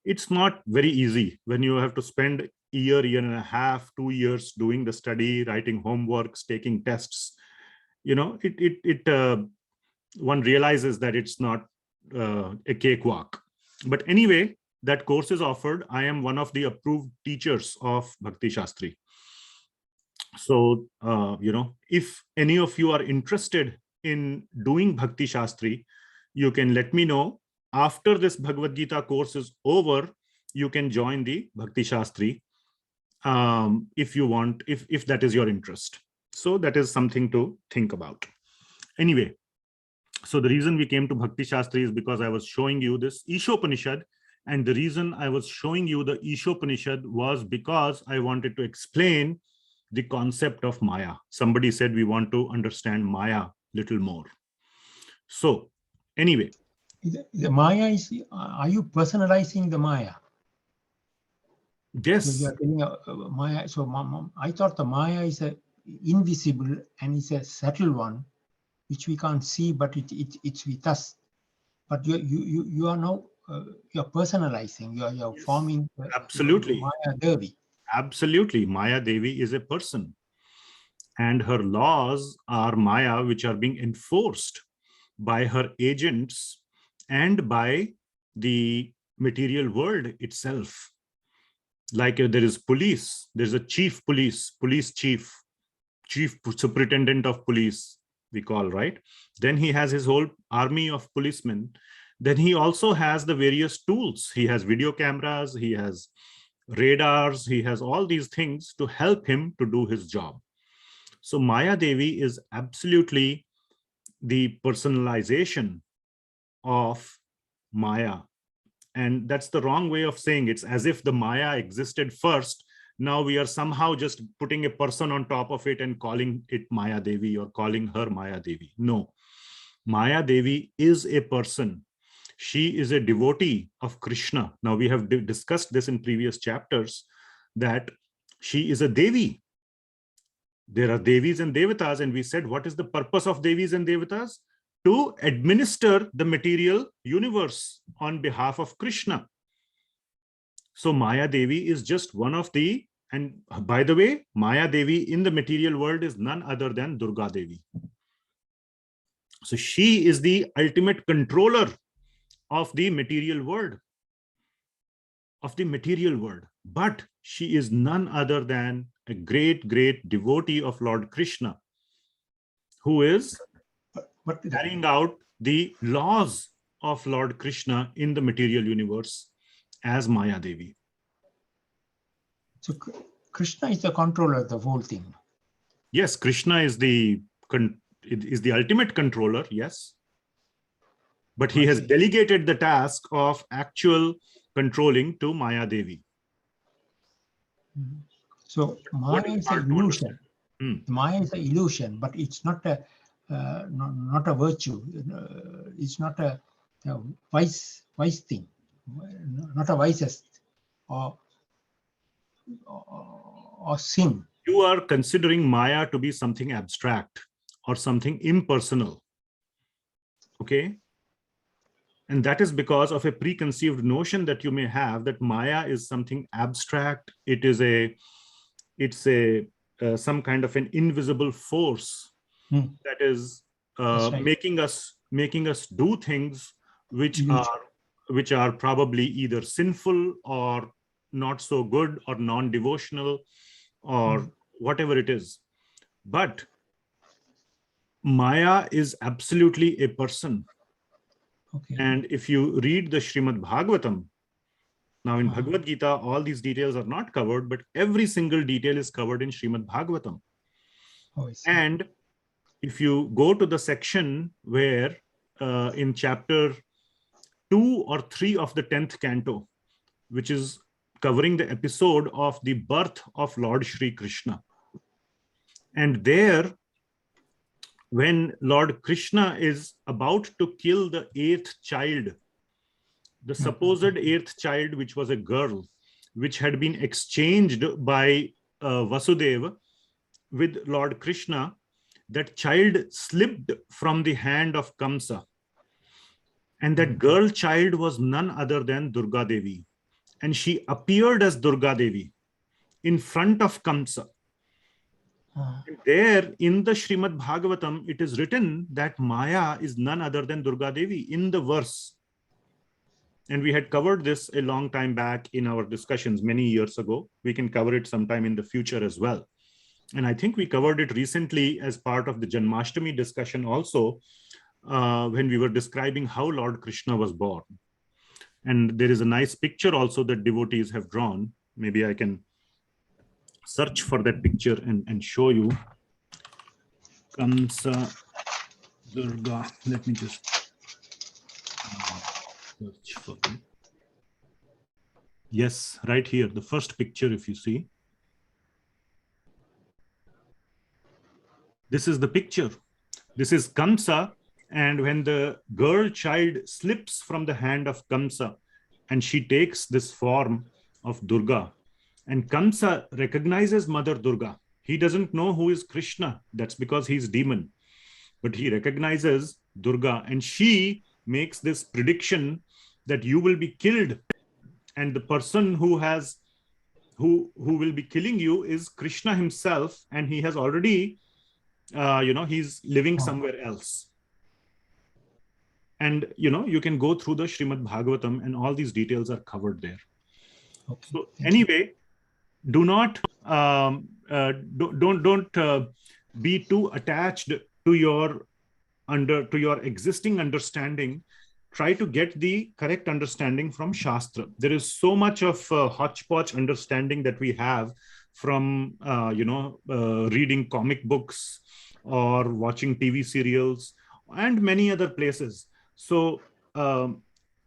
It's not very easy when you have to spend a year and a half, 2 years doing the study, writing homeworks, taking tests. One realizes that it's not a cakewalk. But anyway, that course is offered. I am one of the approved teachers of Bhakti Shastri. So, if any of you are interested in doing Bhakti Shastri, you can let me know. After this Bhagavad Gita course is over, you can join the Bhakti Shastri if you want, if that is your interest. So that is something to think about. Anyway, so the reason we came to Bhakti Shastri is because I was showing you this Isopnisad. And the reason I was showing you the Isopnisad was because I wanted to explain the concept of Maya. Somebody said we want to understand Maya little more. So anyway. The Maya is, are you personalizing the Maya? So Yes, you are telling Maya. So I thought the Maya is a invisible and it's a subtle one, which we can't see, but it's with us. But you are now you're personalizing. You're yes, forming absolutely. Maya Devi. Absolutely. Maya Devi is a person, and her laws are Maya, which are being enforced by her agents and by the material world itself. Like there is police, there's a chief police, police chief, chief superintendent of police, we call, right? Then he has his whole army of policemen. Then he also has the various tools. He has video cameras, he has radars, he has all these things to help him to do his job. So Maya Devi is absolutely the personalization of Maya. And that's the wrong way of saying it. It's as if the Maya existed first. Now we are somehow just putting a person on top of it and calling it Maya Devi or calling her Maya Devi. No, Maya Devi is a person. She is a devotee of Krishna. Now we have discussed this in previous chapters, that she is a Devi. There are Devis and Devatas, and we said, what is the purpose of Devis and Devatas? To administer the material universe on behalf of Krishna. So Maya Devi is just one of the, and by the way, Maya Devi in the material world is none other than Durga Devi. So she is the ultimate controller of the material world, but she is none other than a great, great devotee of Lord Krishna, who is But carrying out the laws of Lord Krishna in the material universe as Maya Devi. so Krishna is the controller of the whole thing. Yes, Krishna is the ultimate controller, yes. But he has delegated the task of actual controlling to Maya Devi. So What Maya is is an hard to illusion. understand? Maya is an illusion, but it's not a not a virtue. It's not a wise thing, not a wisest or sin. You are considering Maya to be something abstract or something impersonal. Okay? And that is because of a preconceived notion that you may have that Maya is something abstract. It's some kind of an invisible force that is Right. making us do things which Illusion. are probably either sinful or not so good or non-devotional or whatever it is. But Maya is absolutely a person. Okay. And if you read the Srimad Bhagavatam, now in Bhagavad Gita, all these details are not covered, but every single detail is covered in Srimad Bhagavatam. Oh, I see. And if you go to the section where in chapter 2 or 3 of the 10th canto, which is covering the episode of the birth of Lord Shree Krishna. And there, when Lord Krishna is about to kill the 8th child, the supposed 8th child, which was a girl, which had been exchanged by Vasudeva with Lord Krishna, that child slipped from the hand of Kamsa. And that girl child was none other than Durga Devi. And she appeared as Durga Devi in front of Kamsa. And there in the Srimad Bhagavatam, it is written that Maya is none other than Durga Devi in the verse. And we had covered this a long time back in our discussions many years ago. We can cover it sometime in the future as well. And I think we covered it recently as part of the Janmashtami discussion also, when we were describing how Lord Krishna was born. And there is a nice picture also that devotees have drawn. Maybe I can search for that picture and show you. Kamsa Durga. Let me just search for it. Yes, right here, the first picture, if you see. This is the picture. This is Kamsa. And when the girl child slips from the hand of Kamsa and she takes this form of Durga, And Kamsa recognizes Mother Durga. He doesn't know who is Krishna. That's because he's demon. But he recognizes Durga, and she makes this prediction that you will be killed. And the person who will be killing you is Krishna himself, and he has already, he's living somewhere else. And you can go through the Srimad Bhagavatam, and all these details are covered there. Okay. So anyway, do not don't be too attached to your existing understanding. Try to get the correct understanding from Shastra. There is so much of hodgepodge understanding that we have from reading comic books or watching TV serials and many other places. So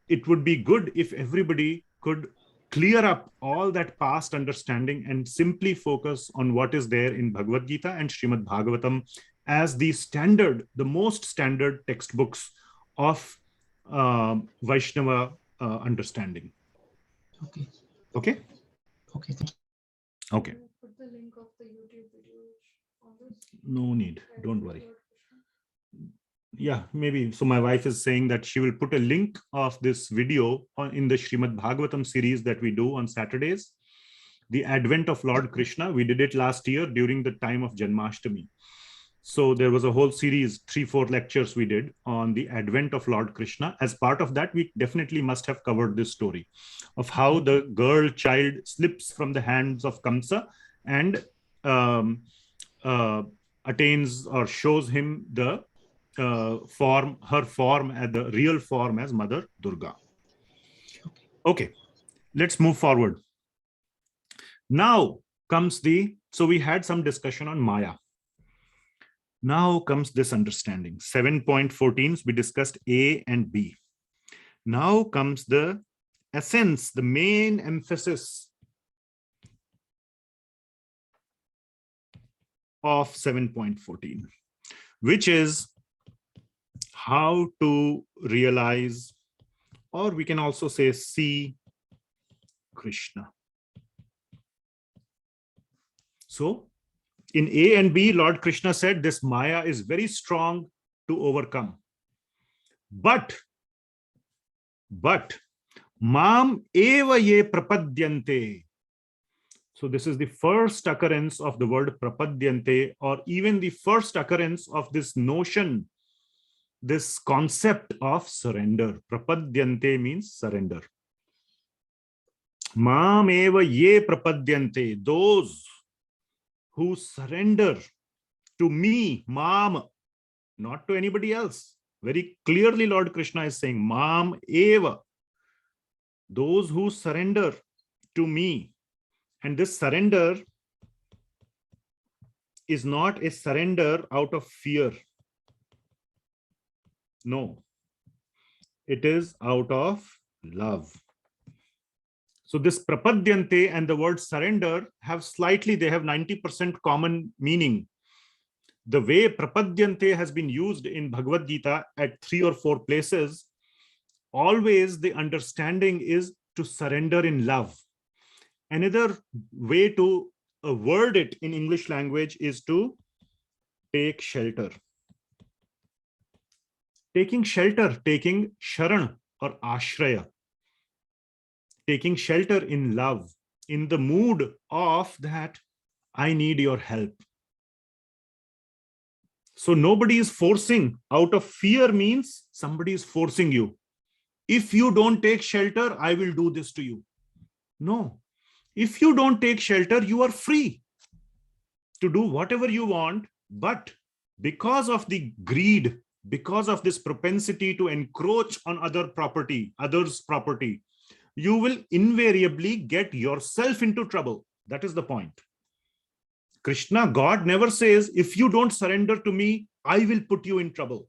it would be good if everybody could clear up all that past understanding and simply focus on what is there in Bhagavad Gita and Srimad Bhagavatam as the most standard textbooks of Vaishnava understanding. Okay. Okay? Okay. Thank you. Okay. Put the link of the YouTube video on this. No need. Don't worry. Yeah, maybe. So my wife is saying that she will put a link of this video in the Srimad Bhagavatam series that we do on Saturdays. The Advent of Lord Krishna. We did it last year during the time of Janmashtami. So there was a whole series, 3-4 lectures we did on the Advent of Lord Krishna. As part of that, we definitely must have covered this story of how the girl child slips from the hands of Kamsa and attains or shows him the her form at the real form as Mother Durga. Okay, let's move forward. Now comes so we had some discussion on Maya. Now comes this understanding. 7.14, we discussed A and B. Now comes the essence, the main emphasis of 7.14, which is how to realize, or we can also say see Krishna. So in A and B, Lord Krishna said this Maya is very strong to overcome. But mam eva ye prapadyante. So this is the first occurrence of the word prapadyante, or even the first occurrence of this notion, this concept of surrender. Prapadyante means surrender. Mam eva ye prapadyante, those who surrender to me, Mam, not to anybody else. Very clearly, Lord Krishna is saying, Mam eva, those who surrender to me. And this surrender is not a surrender out of fear. No, it is out of love. So this prapadyante and the word surrender have 90% common meaning. The way prapadyante has been used in Bhagavad Gita at 3 or 4 places, always the understanding is to surrender in love. Another way to word it in English language is to take shelter. Taking shelter, taking sharan or ashraya. Taking shelter in love, in the mood of that, I need your help. So nobody is forcing. Out of fear means somebody is forcing you. If you don't take shelter, I will do this to you. No. If you don't take shelter, you are free to do whatever you want. But because of the greed, because of this propensity to encroach on others' property, you will invariably get yourself into trouble. That is the point. Krishna, God never says, if you don't surrender to me, I will put you in trouble.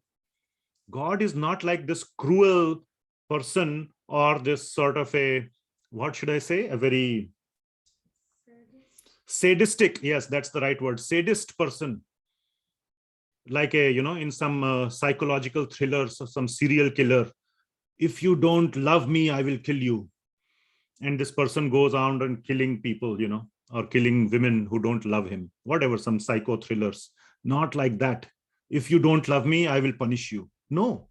God is not like this cruel person or this sort of a, what should I say? A very sadistic, yes, that's the right word, sadist person. Like a, in some psychological thrillers or some serial killer. If you don't love me, I will kill you. and this person goes around and killing people, or killing women who don't love him, whatever, some psycho thrillers. Not like that. If you don't love me, I will punish you. No,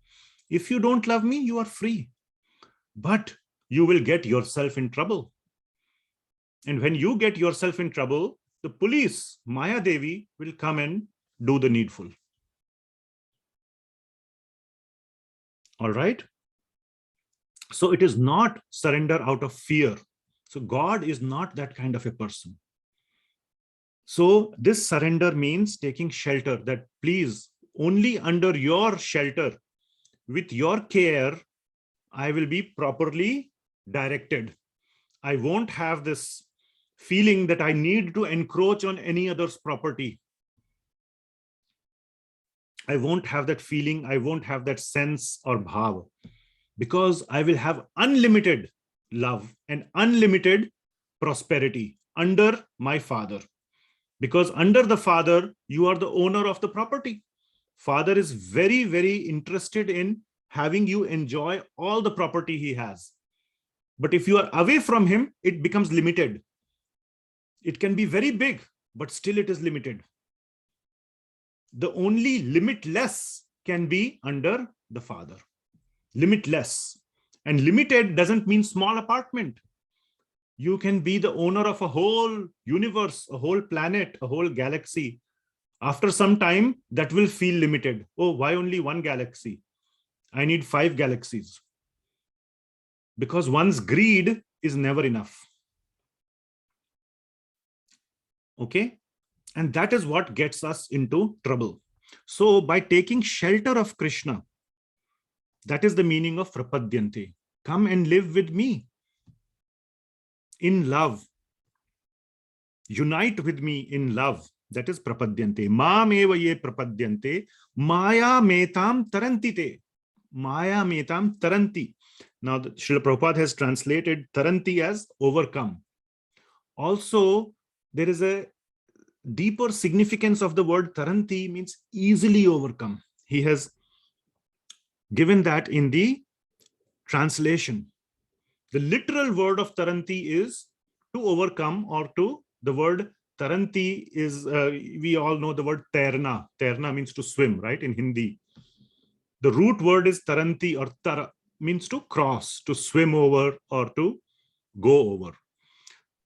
if you don't love me, you are free, but you will get yourself in trouble. And when you get yourself in trouble, the police, Maya Devi, will come and do the needful. All right. So it is not surrender out of fear. So God is not that kind of a person. So this surrender means taking shelter, that please, only under your shelter, with your care, I will be properly directed. I won't have this feeling that I need to encroach on any other's property. I won't have that feeling. I won't have that sense or bhav, because I will have unlimited love and unlimited prosperity under my father. Because under the father, you are the owner of the property. Father is very, very interested in having you enjoy all the property he has. But if you are away from him, it becomes limited. It can be very big, but still it is limited. The only limitless can be under the father. Limitless. And limited doesn't mean small apartment. You can be the owner of a whole universe, a whole planet, a whole galaxy. After some time, that will feel limited. Oh, why only one galaxy? I need 5 galaxies. Because one's greed is never enough. Okay? And that is what gets us into trouble. So by taking shelter of Krishna, that is the meaning of prapadyante. Come and live with me in love. Unite with me in love. That is prapadyante. Mam eva ye prapadyante. Maya metam tarantite. Maya metam taranti. Now, Srila Prabhupada has translated taranti as overcome. Also, there is a deeper significance of the word taranti, means easily overcome. He has given that in the translation. The literal word of taranti is to overcome, or to, the word taranti is, we all know the word terna. Terna means to swim, right, in Hindi. The root word is taranti, or tara, means to cross, to swim over, or to go over.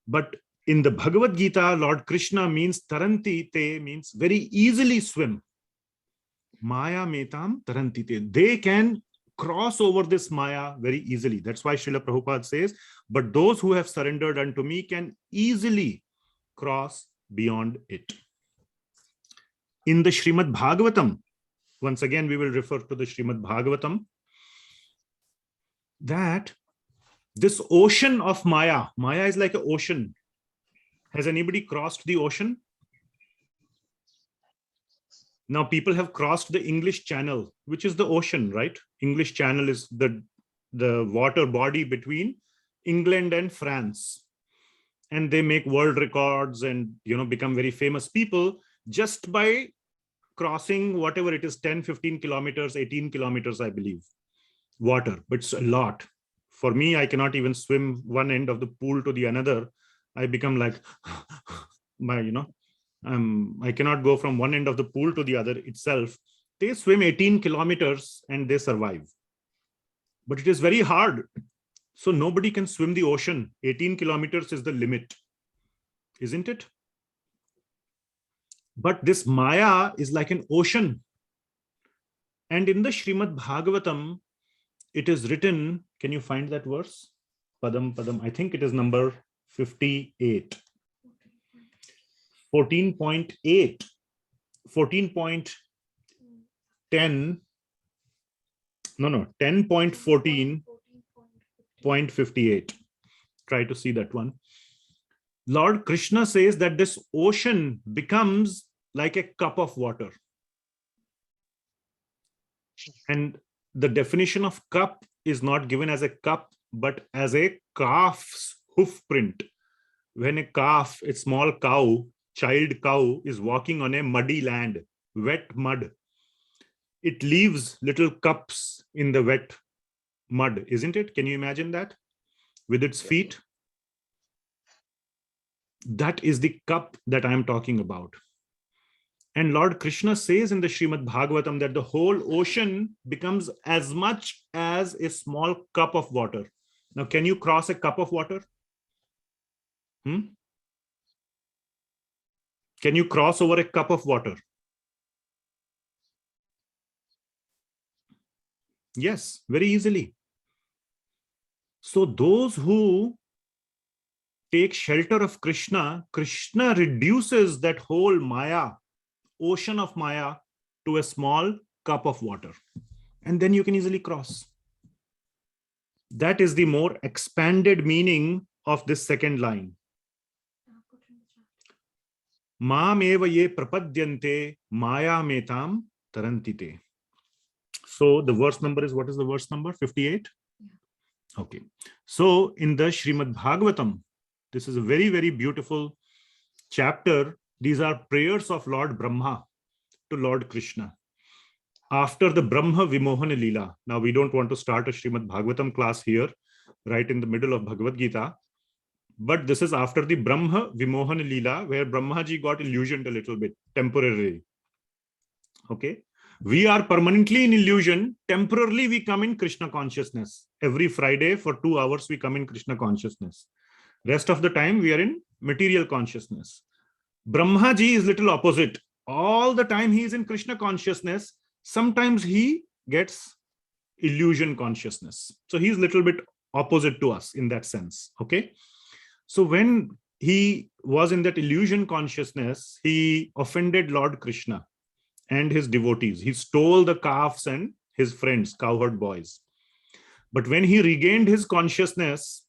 But in the Bhagavad Gita, Lord Krishna means taranti te, means very easily swim. Maya metam taranti te. They can cross over this Maya very easily. That's why Srila Prabhupada says, but those who have surrendered unto me can easily cross beyond it. In the Srimad Bhagavatam, once again, we will refer to the Srimad Bhagavatam, that this ocean of Maya, Maya is like an ocean. Has anybody crossed the ocean? Now people have crossed the English Channel, which is the ocean, right? English Channel is the water body between England and France. And they make world records and, become very famous people just by crossing whatever it is, 10, 15 kilometers, 18 kilometers, I believe, water, but it's a lot. For me, I cannot even swim one end of the pool to the another. I become like, I cannot go from one end of the pool to the other itself. They swim 18 kilometers and they survive. But it is very hard. So nobody can swim the ocean. 18 kilometers is the limit, isn't it? But this Maya is like an ocean. And in the Srimad Bhagavatam, it is written, can you find that verse? Padam, Padam, I think it is number 58. 14.8, 14.10, no, 10.14.58. Try to see that one. Lord Krishna says that this ocean becomes like a cup of water. And the definition of cup is not given as a cup, but as a calf's hoof print. When a calf, a small cow, child cow, is walking on a muddy land, wet mud, it leaves little cups in the wet mud, isn't it? Can you imagine that? With its feet, That is the cup that I am talking about. And Lord Krishna says in the Srimad Bhagavatam that the whole ocean becomes as much as a small cup of water. Now, can you cross a cup of water? Can you cross over a cup of water? Yes, very easily. So those who take shelter of Krishna, Krishna reduces that whole Maya, ocean of Maya, to a small cup of water. And then you can easily cross. That is the more expanded meaning of this second line. Maam eva ye prapadyante maya metam tarantite. So the verse number is, what is the verse number? 58? Okay. So in the Srimad Bhagavatam, this is a very, very beautiful chapter. These are prayers of Lord Brahma to Lord Krishna. After the Brahma Vimohana Lila. Now we don't want to start a Srimad Bhagavatam class here, right in the middle of Bhagavad Gita. But this is after the Brahma Vimohana Lila, where Brahmaji got illusioned a little bit, temporarily. Okay. We are permanently in illusion. Temporarily, we come in Krishna consciousness. Every Friday for 2 hours, we come in Krishna consciousness. Rest of the time, we are in material consciousness. Brahmaji is little opposite. All the time, he is in Krishna consciousness. Sometimes he gets illusion consciousness. So he's a little bit opposite to us in that sense. Okay. So when he was in that illusion consciousness, he offended Lord Krishna and his devotees. He stole the calves and his friends, cowherd boys. But when he regained his consciousness,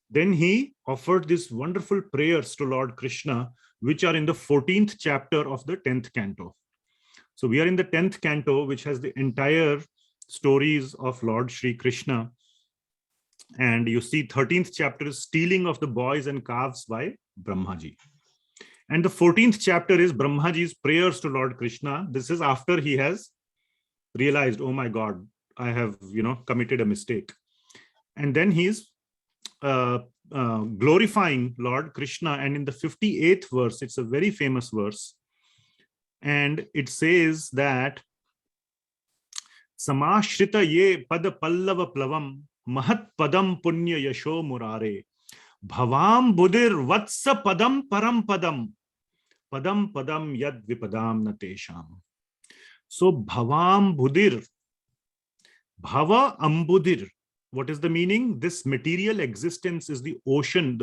then he offered these wonderful prayers to Lord Krishna, which are in the 14th chapter of the 10th canto. So we are in the 10th canto, which has the entire stories of Lord Shree Krishna. And you see 13th chapter is stealing of the boys and calves by Brahmaji. And the 14th chapter is Brahmaji's prayers to Lord Krishna. This is after he has realized, oh my God, I have, committed a mistake. And then he's glorifying Lord Krishna. And in the 58th verse, it's a very famous verse. And it says that Samashrita ye pad pallava plavam mahat padam punya yasho murare bhavam budir vatsa padam param padam padam padam yad vipadam natesham. So bhavam budir, bhava ambudir. What is the meaning? This material existence is the ocean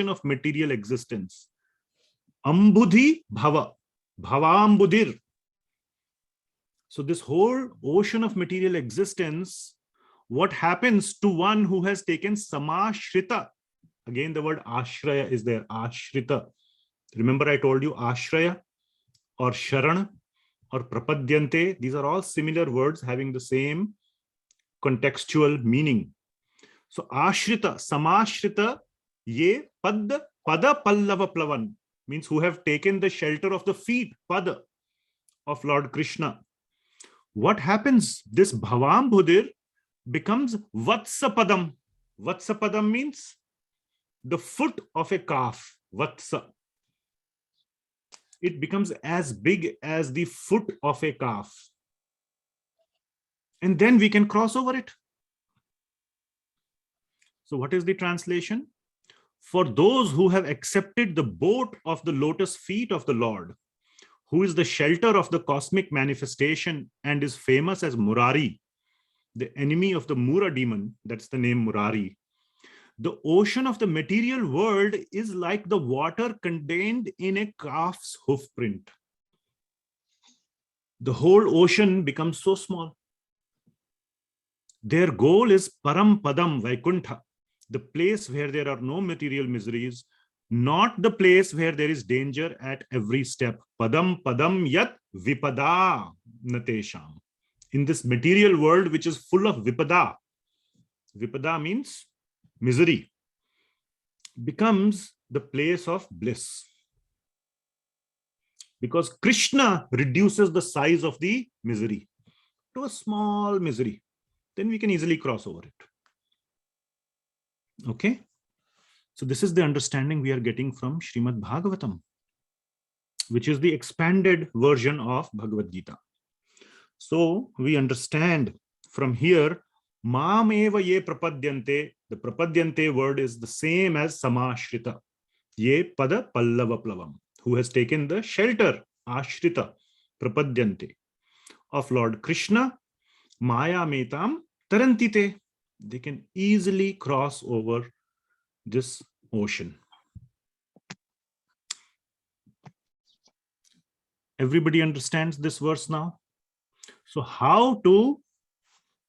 of material existence. Ambudhi bhava, bhavam So this whole ocean of material existence, what happens to one who has taken samashrita? Again, the word ashraya is there, ashrita. Remember I told you ashraya or sharan or prapadyante. These are all similar words having the same contextual meaning. So ashrita, samashrita, ye pada pallava plavan means who have taken the shelter of the feet, pada, of Lord Krishna. What happens? This bhavam budir becomes vatsapadam. Vatsapadam means the foot of a calf. Vatsa. It becomes as big as the foot of a calf. And then we can cross over it. So what is the translation? For those who have accepted the boat of the lotus feet of the Lord, who is the shelter of the cosmic manifestation and is famous as Murari, the enemy of the Mura demon, that's the name Murari. The ocean of the material world is like the water contained in a calf's hoof print. The whole ocean becomes so small. Their goal is Param Padam Vaikuntha, the place where there are no material miseries, not the place where there is danger at every step. Padam Padam Yat Vipada Natesham. In this material world, which is full of Vipada, Vipada means misery, becomes the place of bliss. Because Krishna reduces the size of the misery to a small misery. Then we can easily cross over it. Okay. So this is the understanding we are getting from Srimad Bhagavatam, which is the expanded version of Bhagavad Gita. So we understand from here, Mam eva ye prapadyante. The prapadyante word is the same as samashrita. Ye pada pallava plavam. Who has taken the shelter, ashrita, prapadyante, of Lord Krishna, Maya metam tarantite. They can easily cross over this ocean. Everybody understands this verse now? So how to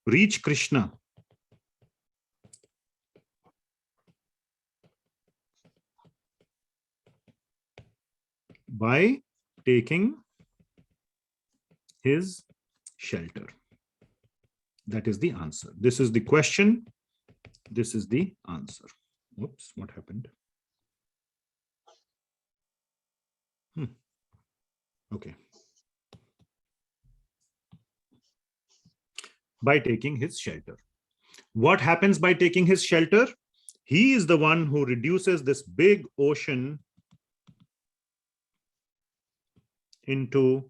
reach Krishna? By taking his shelter. That is the answer. This is the question. This is the answer. Oops, what happened? Okay. By taking his shelter. What happens by taking his shelter? He is the one who reduces this big ocean into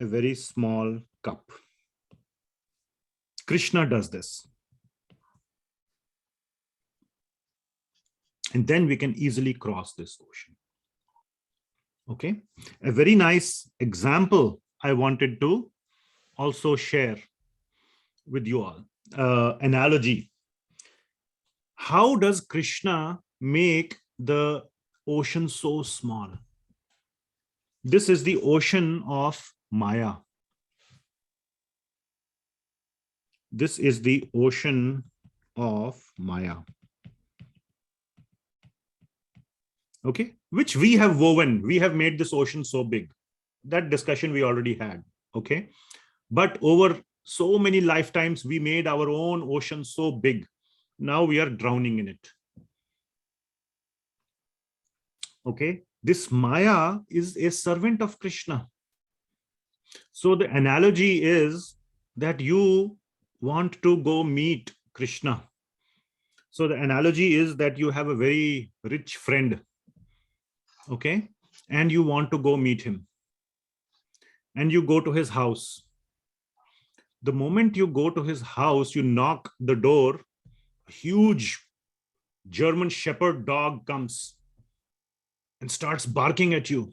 a very small cup. Krishna does this. And then we can easily cross this ocean. Okay. A very nice example I wanted to also share with you all. Analogy. How does Krishna make the ocean so small? This is the ocean of Maya. This is the ocean of Maya. Okay, which we have woven. We have made this ocean so big. That discussion we already had. Okay, but over so many lifetimes, we made our own ocean so big. Now we are drowning in it. Okay, this Maya is a servant of Krishna. So the analogy is that you want to go meet Krishna. So the analogy is that you have a very rich friend. Okay, and you want to go meet him. And you go to his house. The moment you go to his house, you knock the door, a huge German Shepherd dog comes and starts barking at you.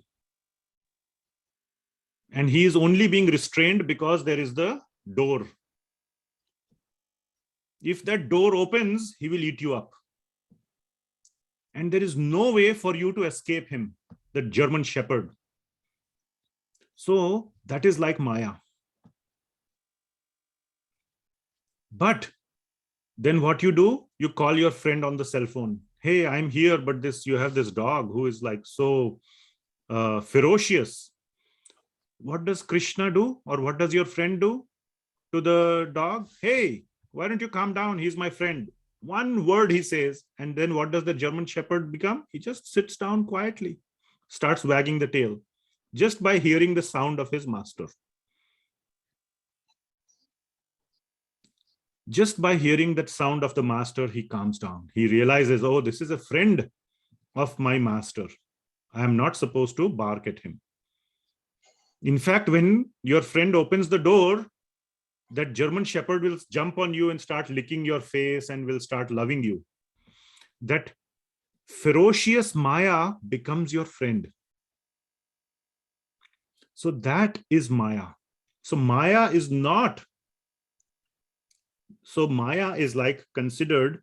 And he is only being restrained because there is the door. If that door opens, he will eat you up. And there is no way for you to escape him, the German Shepherd. So that is like Maya. But then what you do, you call your friend on the cell phone. Hey, I'm here, but you have this dog who is like so ferocious. What does Krishna do? Or what does your friend do to the dog? Hey, why don't you calm down? He's my friend. One word he says, and then what does the German Shepherd become? He just sits down quietly, starts wagging the tail, just by hearing the sound of his master. Just by hearing that sound of the master, he calms down. He realizes, oh, this is a friend of my master. I am not supposed to bark at him. In fact, when your friend opens the door, that German Shepherd will jump on you and start licking your face and will start loving you. That ferocious Maya becomes your friend. So that is Maya. So Maya is not. So Maya is like considered.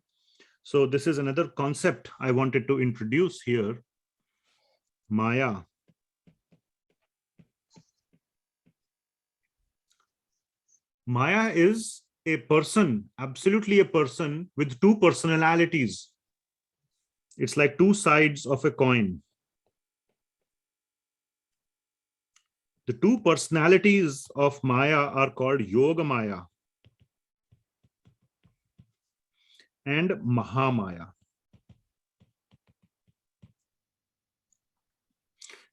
So this is another concept I wanted to introduce here. Maya. Maya is a person, absolutely a person with two personalities. It's like two sides of a coin. The two personalities of Maya are called Yoga Maya and Mahamaya.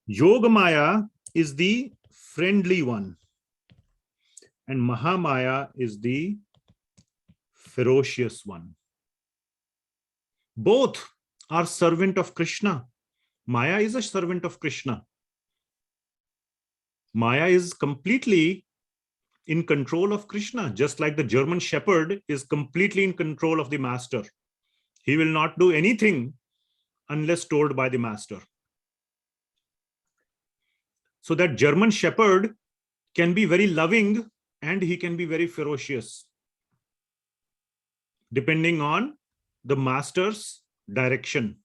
Yoga Maya is the friendly one, and Mahamaya is the ferocious one. Both are servant of Krishna. Maya is a servant of Krishna. Maya is completely in control of Krishna, just like the German Shepherd is completely in control of the master. He will not do anything unless told by the master. So that German Shepherd can be very loving and he can be very ferocious, depending on the master's direction.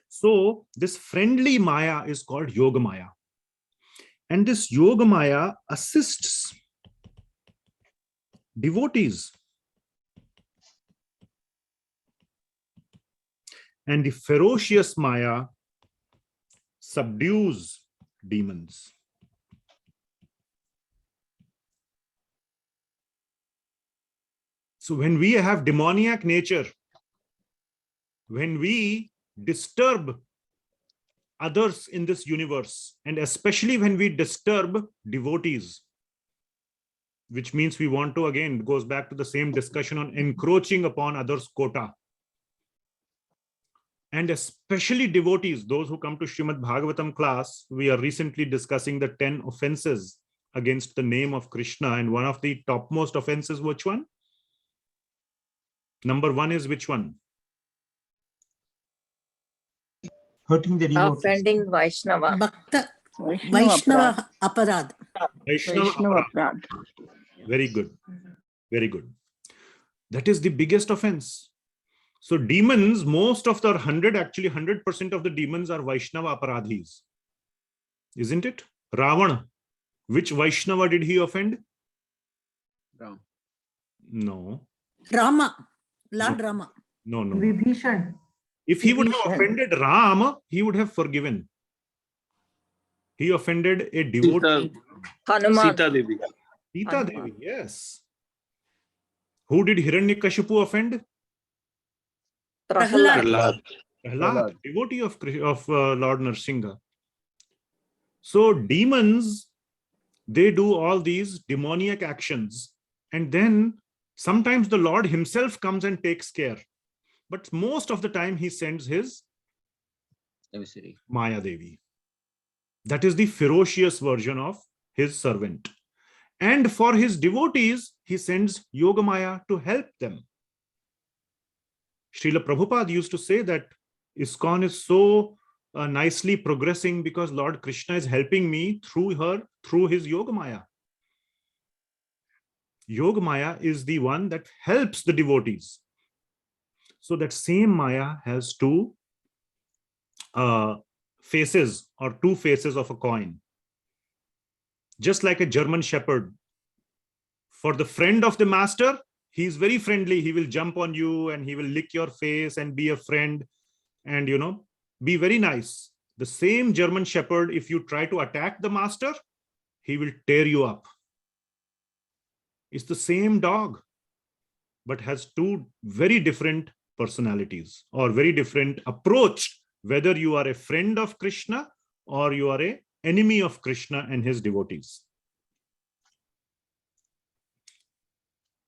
So this friendly Maya is called Yoga Maya. And this Yoga Maya assists devotees. And the ferocious Maya subdues demons. So when we have demoniac nature, when we disturb others in this universe, and especially when we disturb devotees, which means we want to, again, goes back to the same discussion on encroaching upon others' quota. And especially devotees, those who come to Srimad Bhagavatam class, we are recently discussing the 10 offenses against the name of Krishna. And one of the topmost offenses, which one? Number 1 is which one? Hurting the devotees. Offending Vaishnava. Bhakta, Vaishnava aparad. Vaishnava aparad. Very good. Very good. That is the biggest offense. So demons, most of the 100% of the demons are Vaishnava aparadhis. Isn't it? Ravana. Which Vaishnava did he offend? Ram. No. Rama. Lord Rama. No. Vibhishan. If he would have offended Ram, he would have forgiven. He offended a devotee. Hanuman. Sita Devi. Sita Devi, yes. Who did Hiranyakashipu offend? Prahlad. Prahlad, devotee of Lord Nrsimha. So demons, they do all these demoniac actions, and then sometimes the Lord himself comes and takes care. But most of the time he sends his Maya Devi. That is the ferocious version of his servant. And for his devotees, he sends Yoga Maya to help them. Srila Prabhupada used to say that ISKCON is so nicely progressing because Lord Krishna is helping me through his Yoga Maya. Yoga Maya is the one that helps the devotees. So that same Maya has two faces, or two faces of a coin. Just like a German Shepherd. For the friend of the master, he is very friendly. He will jump on you and he will lick your face and be a friend and, be very nice. The same German Shepherd, if you try to attack the master, he will tear you up. It's the same dog, but has two very different personalities or very different approach, whether you are a friend of Krishna or you are an enemy of Krishna and his devotees.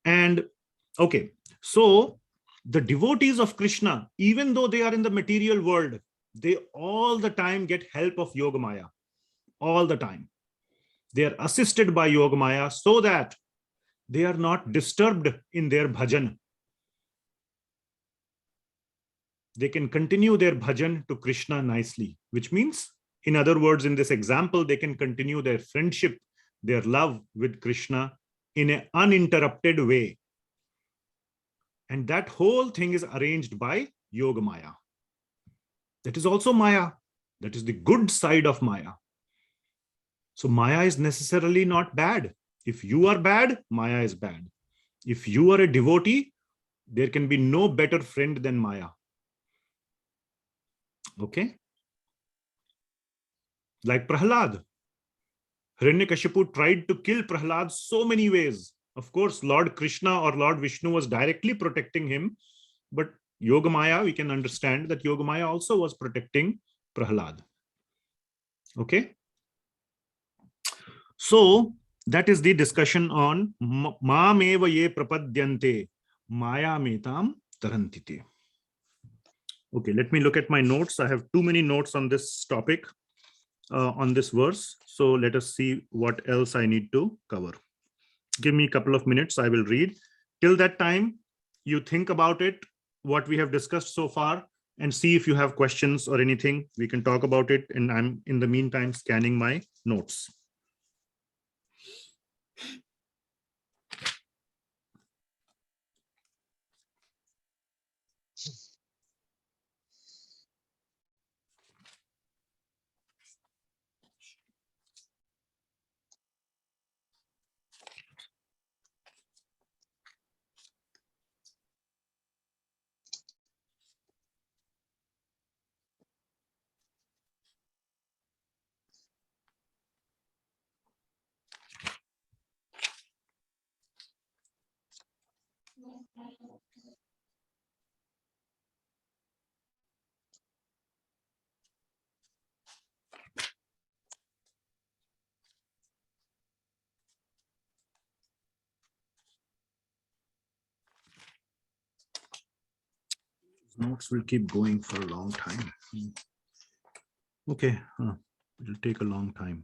And okay, so the devotees of Krishna, even though they are in the material world, they all the time get help of Yoga Maya. All the time. They are assisted by Yoga Maya so that they are not disturbed in their bhajan. They can continue their bhajan to Krishna nicely, which means, in other words, in this example, they can continue their friendship, their love with Krishna in an uninterrupted way. And that whole thing is arranged by Yoga Maya. That is also Maya. That is the good side of Maya. So Maya is necessarily not bad. If you are bad, Maya is bad. If you are a devotee, there can be no better friend than Maya. Okay? Like Prahlad. Hiranyakashipu tried to kill Prahlad so many ways. Of course, Lord Krishna or Lord Vishnu was directly protecting him, but Yoga Maya, we can understand that Yoga Maya also was protecting Prahlad. Okay? So, that is the discussion on Mameva ye prapadyante Maya metam tarantite. Okay, let me look at my notes. I have too many notes on this topic, on this verse. So let us see what else I need to cover. Give me a couple of minutes. I will read. Till that time, you think about it, what we have discussed so far, and see if you have questions or anything. We can talk about it. And I'm in the meantime scanning my notes. Notes will keep going for a long time. Okay, it'll take a long time.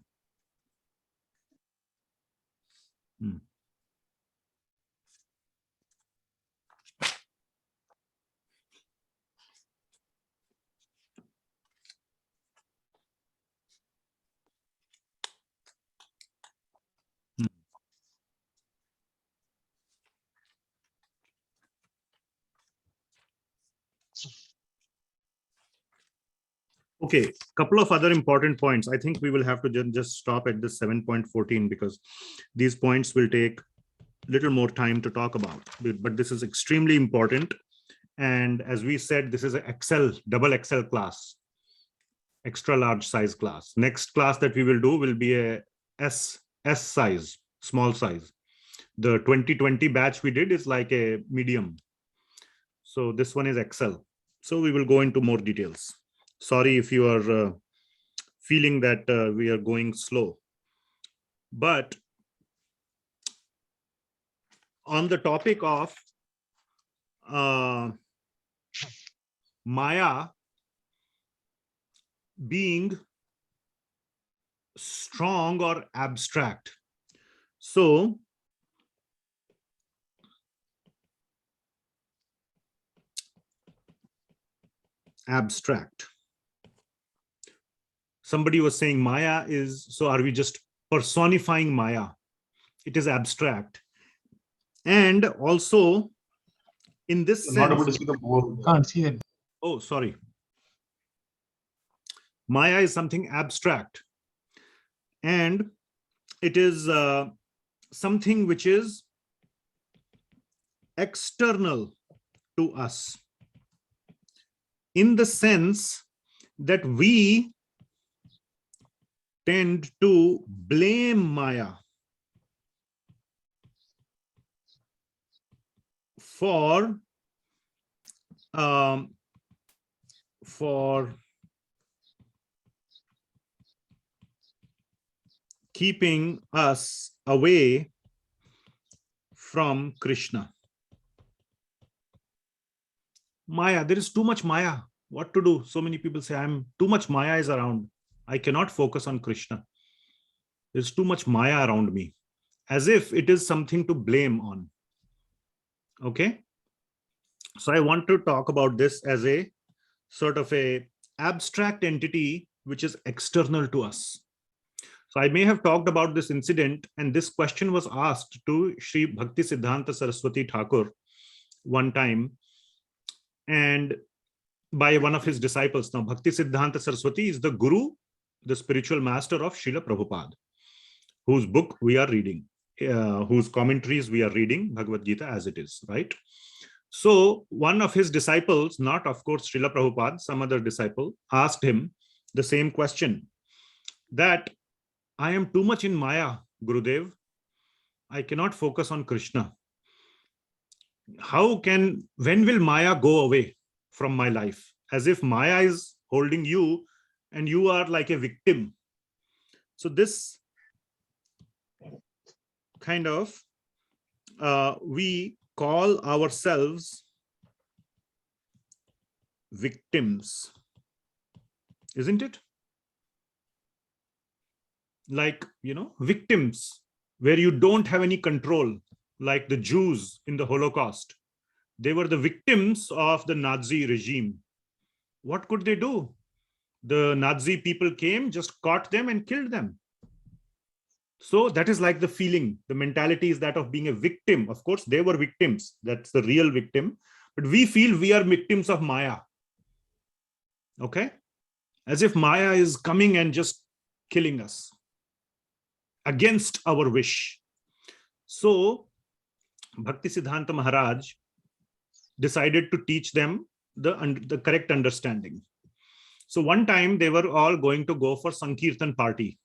Okay, couple of other important points. I think we will have to just stop at this 7.14 because these points will take a little more time to talk about. But this is extremely important. And as we said, this is an XL, double XL class, extra large size class. Next class that we will do will be a S size, small size. The 2020 batch we did is like a medium. So this one is XL. So we will go into more details. Sorry if you are feeling that we are going slow. But on the topic of Maya being strong or abstract. So abstract. Somebody was saying Maya is, so are we just personifying Maya? It is abstract. And also in this sense, not able to see the board. Can't see it. Oh, sorry. Maya is something abstract. And it is something which is external to us, in the sense that we tend to blame Maya for keeping us away from Krishna. Maya, there is too much Maya. What to do? So many people say, too much Maya is around. I cannot focus on Krishna. There's too much Maya around me, as if it is something to blame on. Okay. So I want to talk about this as a sort of a abstract entity which is external to us. So I may have talked about this incident, and this question was asked to Sri Bhakti Siddhanta Saraswati Thakur one time, and by one of his disciples. Now, Bhakti Siddhanta Saraswati is the guru, the spiritual master of Srila Prabhupada, whose book we are reading, whose commentaries we are reading, Bhagavad Gita as it is, right? So one of his disciples, not of course Srila Prabhupada, some other disciple, asked him the same question, that I am too much in Maya, Gurudev. I cannot focus on Krishna. When will Maya go away from my life? As if Maya is holding you and you are like a victim. So this kind of, we call ourselves victims, isn't it? Like, victims where you don't have any control, like the Jews in the Holocaust. They were the victims of the Nazi regime. What could they do? The Nazi people came, just caught them and killed them. So that is like the feeling, the mentality is that of being a victim. Of course, they were victims. That's the real victim. But we feel we are victims of Maya. Okay? As if Maya is coming and just killing us against our wish. So Bhaktisiddhanta Maharaj decided to teach them the correct understanding. So one time they were all going to go for Sankirtan party.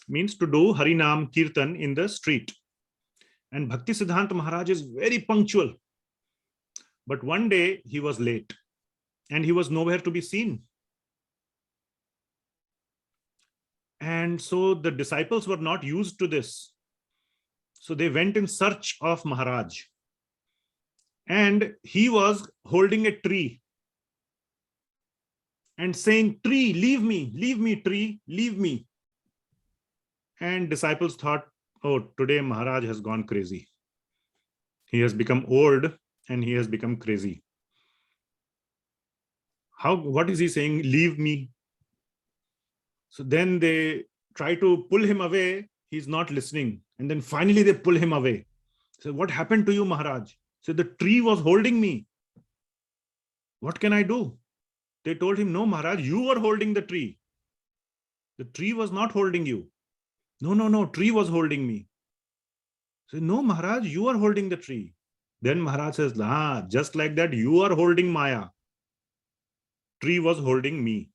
Means to do Harinam Kirtan in the street. And Bhaktisiddhanta Maharaj is very punctual. But one day he was late and he was nowhere to be seen. And so the disciples were not used to this. So they went in search of Maharaj. And he was holding a tree and saying, "Tree, leave me, tree, leave me." And disciples thought, oh, today Maharaj has gone crazy. He has become old and he has become crazy. What is he saying? Leave me. So then they try to pull him away. He's not listening. And then finally they pull him away. So what happened to you, Maharaj? So the tree was holding me. What can I do? They told him, no, Maharaj, you were holding the tree. The tree was not holding you. No, tree was holding me. So, no, Maharaj, you are holding the tree. Then Maharaj says, just like that, you are holding Maya. Tree was holding me.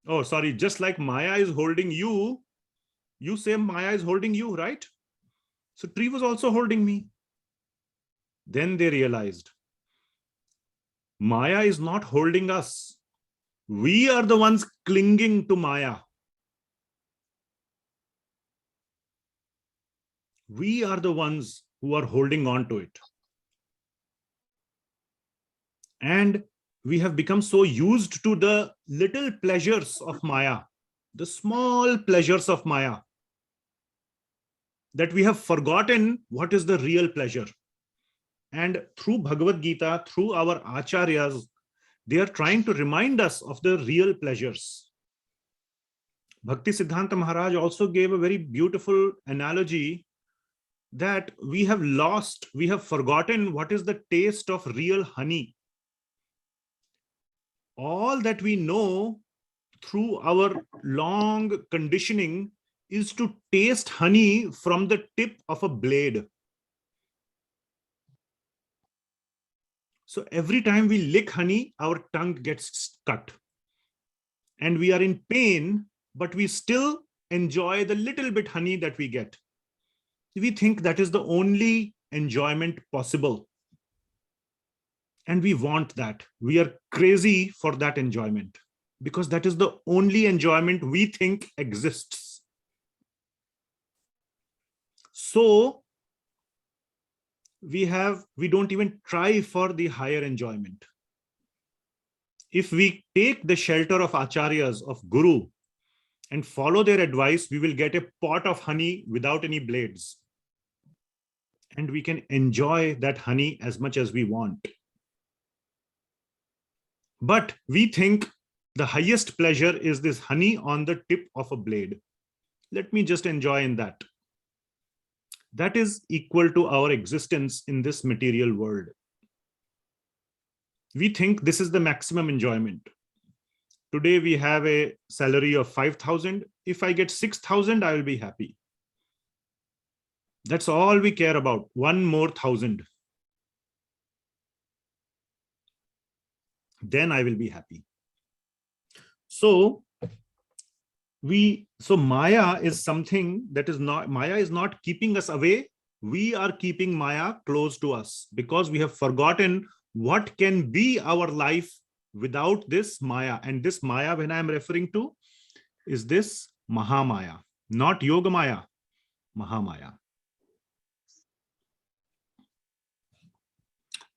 Oh, sorry, just like Maya is holding you, you say Maya is holding you, right? So tree was also holding me. Then they realized, Maya is not holding us. We are the ones clinging to Maya. We are the ones who are holding on to it. And we have become so used to the little pleasures of Maya, the small pleasures of Maya, that we have forgotten what is the real pleasure. And through Bhagavad Gita, through our acharyas, they are trying to remind us of the real pleasures. Bhaktisiddhanta Maharaj also gave a very beautiful analogy that we have forgotten what is the taste of real honey. All that we know through our long conditioning is to taste honey from the tip of a blade. So every time we lick honey, our tongue gets cut. And we are in pain, but we still enjoy the little bit honey that we get. We think that is the only enjoyment possible. And we want that. We are crazy for that enjoyment because that is the only enjoyment we think exists. So we don't even try for the higher enjoyment. If we take the shelter of acharyas, of guru, and follow their advice, we will get a pot of honey without any blades. And we can enjoy that honey as much as we want. But we think the highest pleasure is this honey on the tip of a blade. Let me just enjoy in that. That is equal to our existence in this material world. We think this is the maximum enjoyment. Today we have a salary of 5,000. If I get 6,000, I will be happy. That's all we care about. One more 1,000. Then I will be happy. So Maya is something that is not, Maya is not keeping us away. We are keeping Maya close to us because we have forgotten what can be our life without this Maya. And this Maya, when I am referring to, is this Mahamaya, not Yoga Maya, Mahamaya.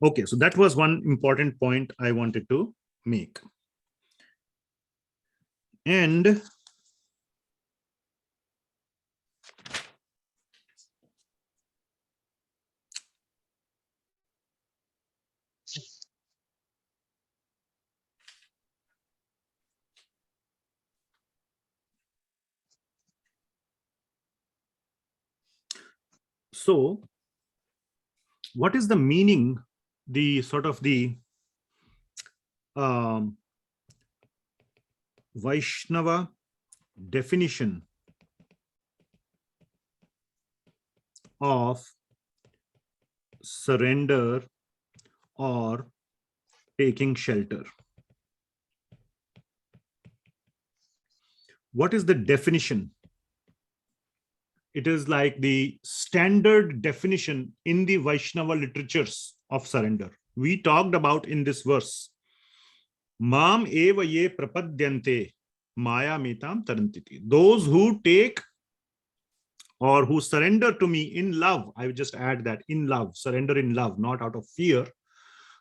Okay, so that was one important point I wanted to make. And so what is the meaning, the sort of the Vaishnava definition of surrender or taking shelter? What is the definition? It is like the standard definition in the Vaishnava literatures of surrender. We talked about in this verse, Mam eva ye prapadyante maya metam tarantiti. Those who take or who surrender to me in love, I would just add that, in love, surrender in love, not out of fear.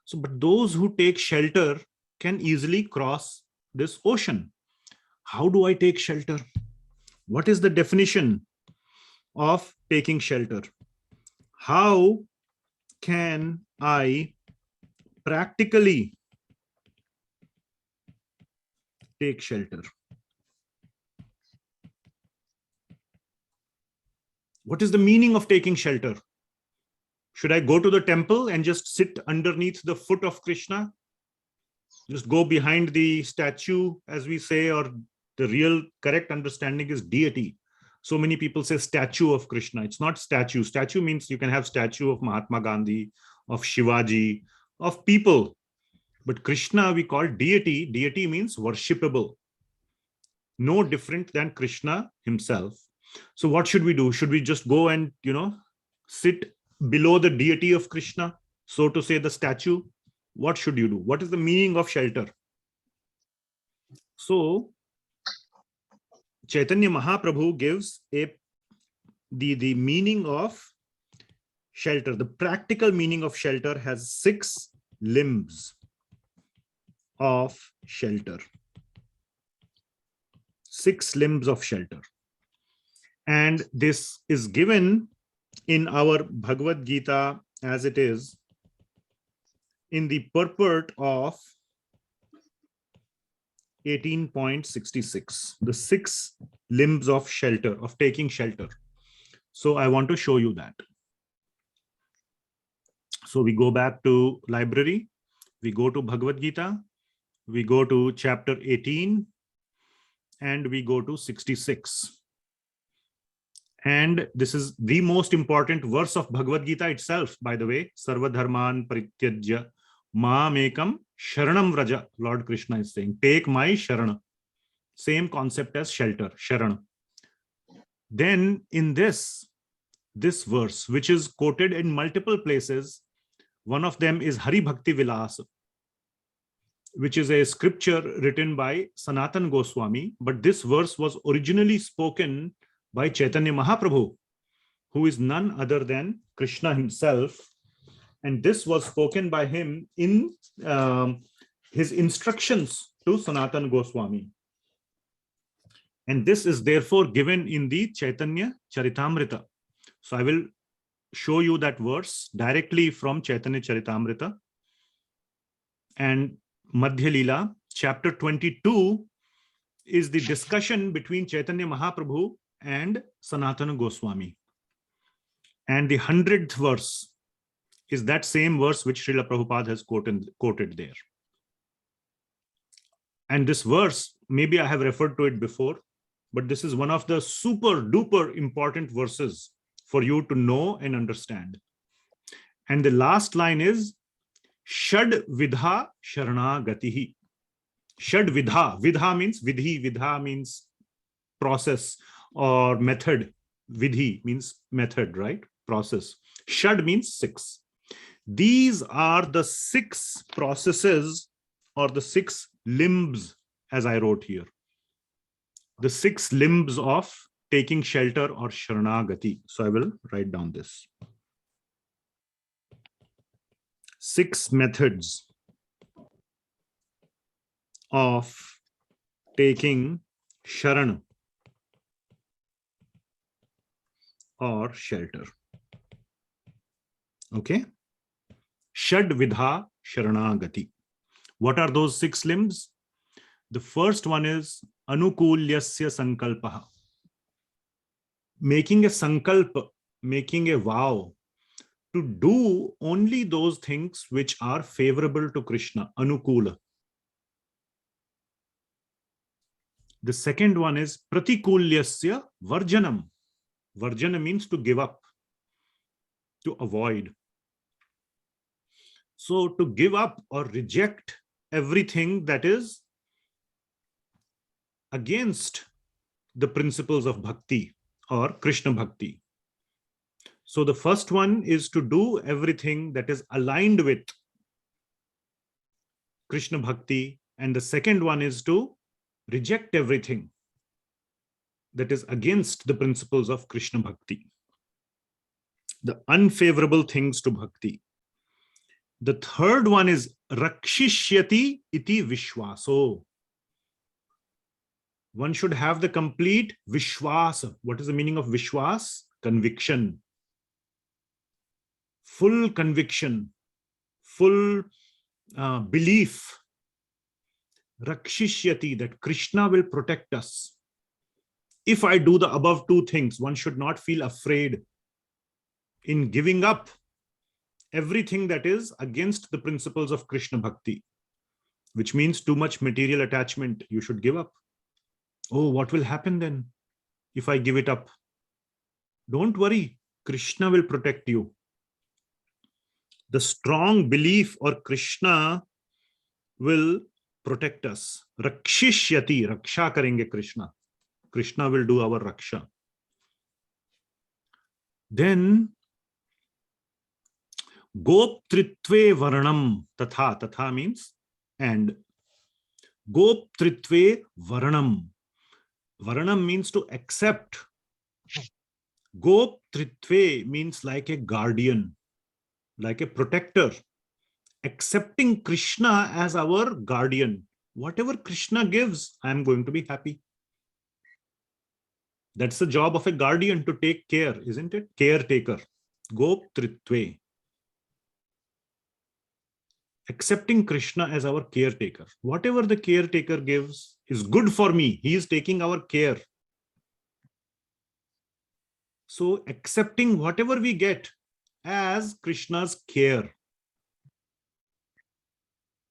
So, but those who take shelter can easily cross this ocean. How do I take shelter? What is the definition of taking shelter? How can I practically take shelter? What is the meaning of taking shelter? Should I go to the temple and just sit underneath the foot of Krishna? Just go behind the statue, as we say, or the real correct understanding is deity. So many people say statue of Krishna. It's not statue. Statue means you can have statue of Mahatma Gandhi, of Shivaji, of people. But Krishna we call deity. Deity means worshipable. No different than Krishna himself. So what should we do? Should we just go and, sit below the deity of Krishna, so to say, the statue? What should you do? What is the meaning of shelter? So Chaitanya Mahaprabhu gives the meaning of shelter. The practical meaning of shelter has 6 limbs of shelter. 6 limbs of shelter. And this is given in our Bhagavad Gita as it is in the purport of 18.66, the 6 limbs of shelter, of taking shelter. So I want to show you that. So we go back to library, we go to Bhagavad Gita, we go to chapter 18, and we go to 66. And this is the most important verse of Bhagavad Gita itself, by the way. Sarva dharman parityajya maam ekam sharanam vraja. Lord Krishna is saying, take my sharana. Same concept as shelter, sharana. Then in this verse, which is quoted in multiple places, one of them is Hari Bhakti Vilasa, which is a scripture written by Sanatan Goswami. But this verse was originally spoken by Chaitanya Mahaprabhu, who is none other than Krishna himself. And this was spoken by him in his instructions to Sanatan Goswami. And this is therefore given in the Chaitanya Charitamrita. So I will show you that verse directly from Chaitanya Charitamrita. And Madhya Lila, chapter 22, is the discussion between Chaitanya Mahaprabhu and Sanatana Goswami. And the 100th verse is that same verse which Srila Prabhupada has quoted there. And this verse, maybe I have referred to it before, but this is one of the super duper important verses for you to know and understand. And the last line is Shad Vidha Sharana Gatihi. Shad Vidha. Vidha means vidhi. Vidha means process or method. Vidhi means method, right? Process. Shad means 6. These are the 6 processes or the 6 limbs, as I wrote here. The 6 limbs of taking shelter or Sharanagati. So I will write down this. 6 methods of taking sharan or shelter. Okay. Shad Vidha Sharanagati. What are those 6 limbs? The first one is Anukulyasya Sankalpaha. Making a sankalpa, making a vow to do only those things which are favorable to Krishna, Anukula. The second one is Pratikulyasya Varjanam. Varjana means to give up, to avoid. So to give up or reject everything that is against the principles of bhakti or Krishna bhakti. So the first one is to do everything that is aligned with Krishna bhakti, and the second one is to reject everything that is against the principles of Krishna bhakti, the unfavorable things to bhakti. The third one is Rakshishyati iti Vishwaso. One should have the complete Vishwas. What is the meaning of Vishwas? Conviction. Full conviction, full belief. Rakshishyati, that Krishna will protect us. If I do the above 2 things, one should not feel afraid in giving up everything that is against the principles of Krishna bhakti, which means too much material attachment. You should give up. Oh, what will happen then if I give it up? Don't worry, Krishna will protect you. The strong belief or Krishna will protect us. Rakshishyati, raksha karenge Krishna. Krishna will do our raksha. Then Goptritve Varanam. Tatha. Tatha means and. Goptritve Varanam. Varanam means to accept. Goptritve means like a guardian, like a protector. Accepting Krishna as our guardian. Whatever Krishna gives, I am going to be happy. That's the job of a guardian, to take care, isn't it? Caretaker. Goptritve. Accepting Krishna as our caretaker. Whatever the caretaker gives is good for me. He is taking our care. So accepting whatever we get as Krishna's care.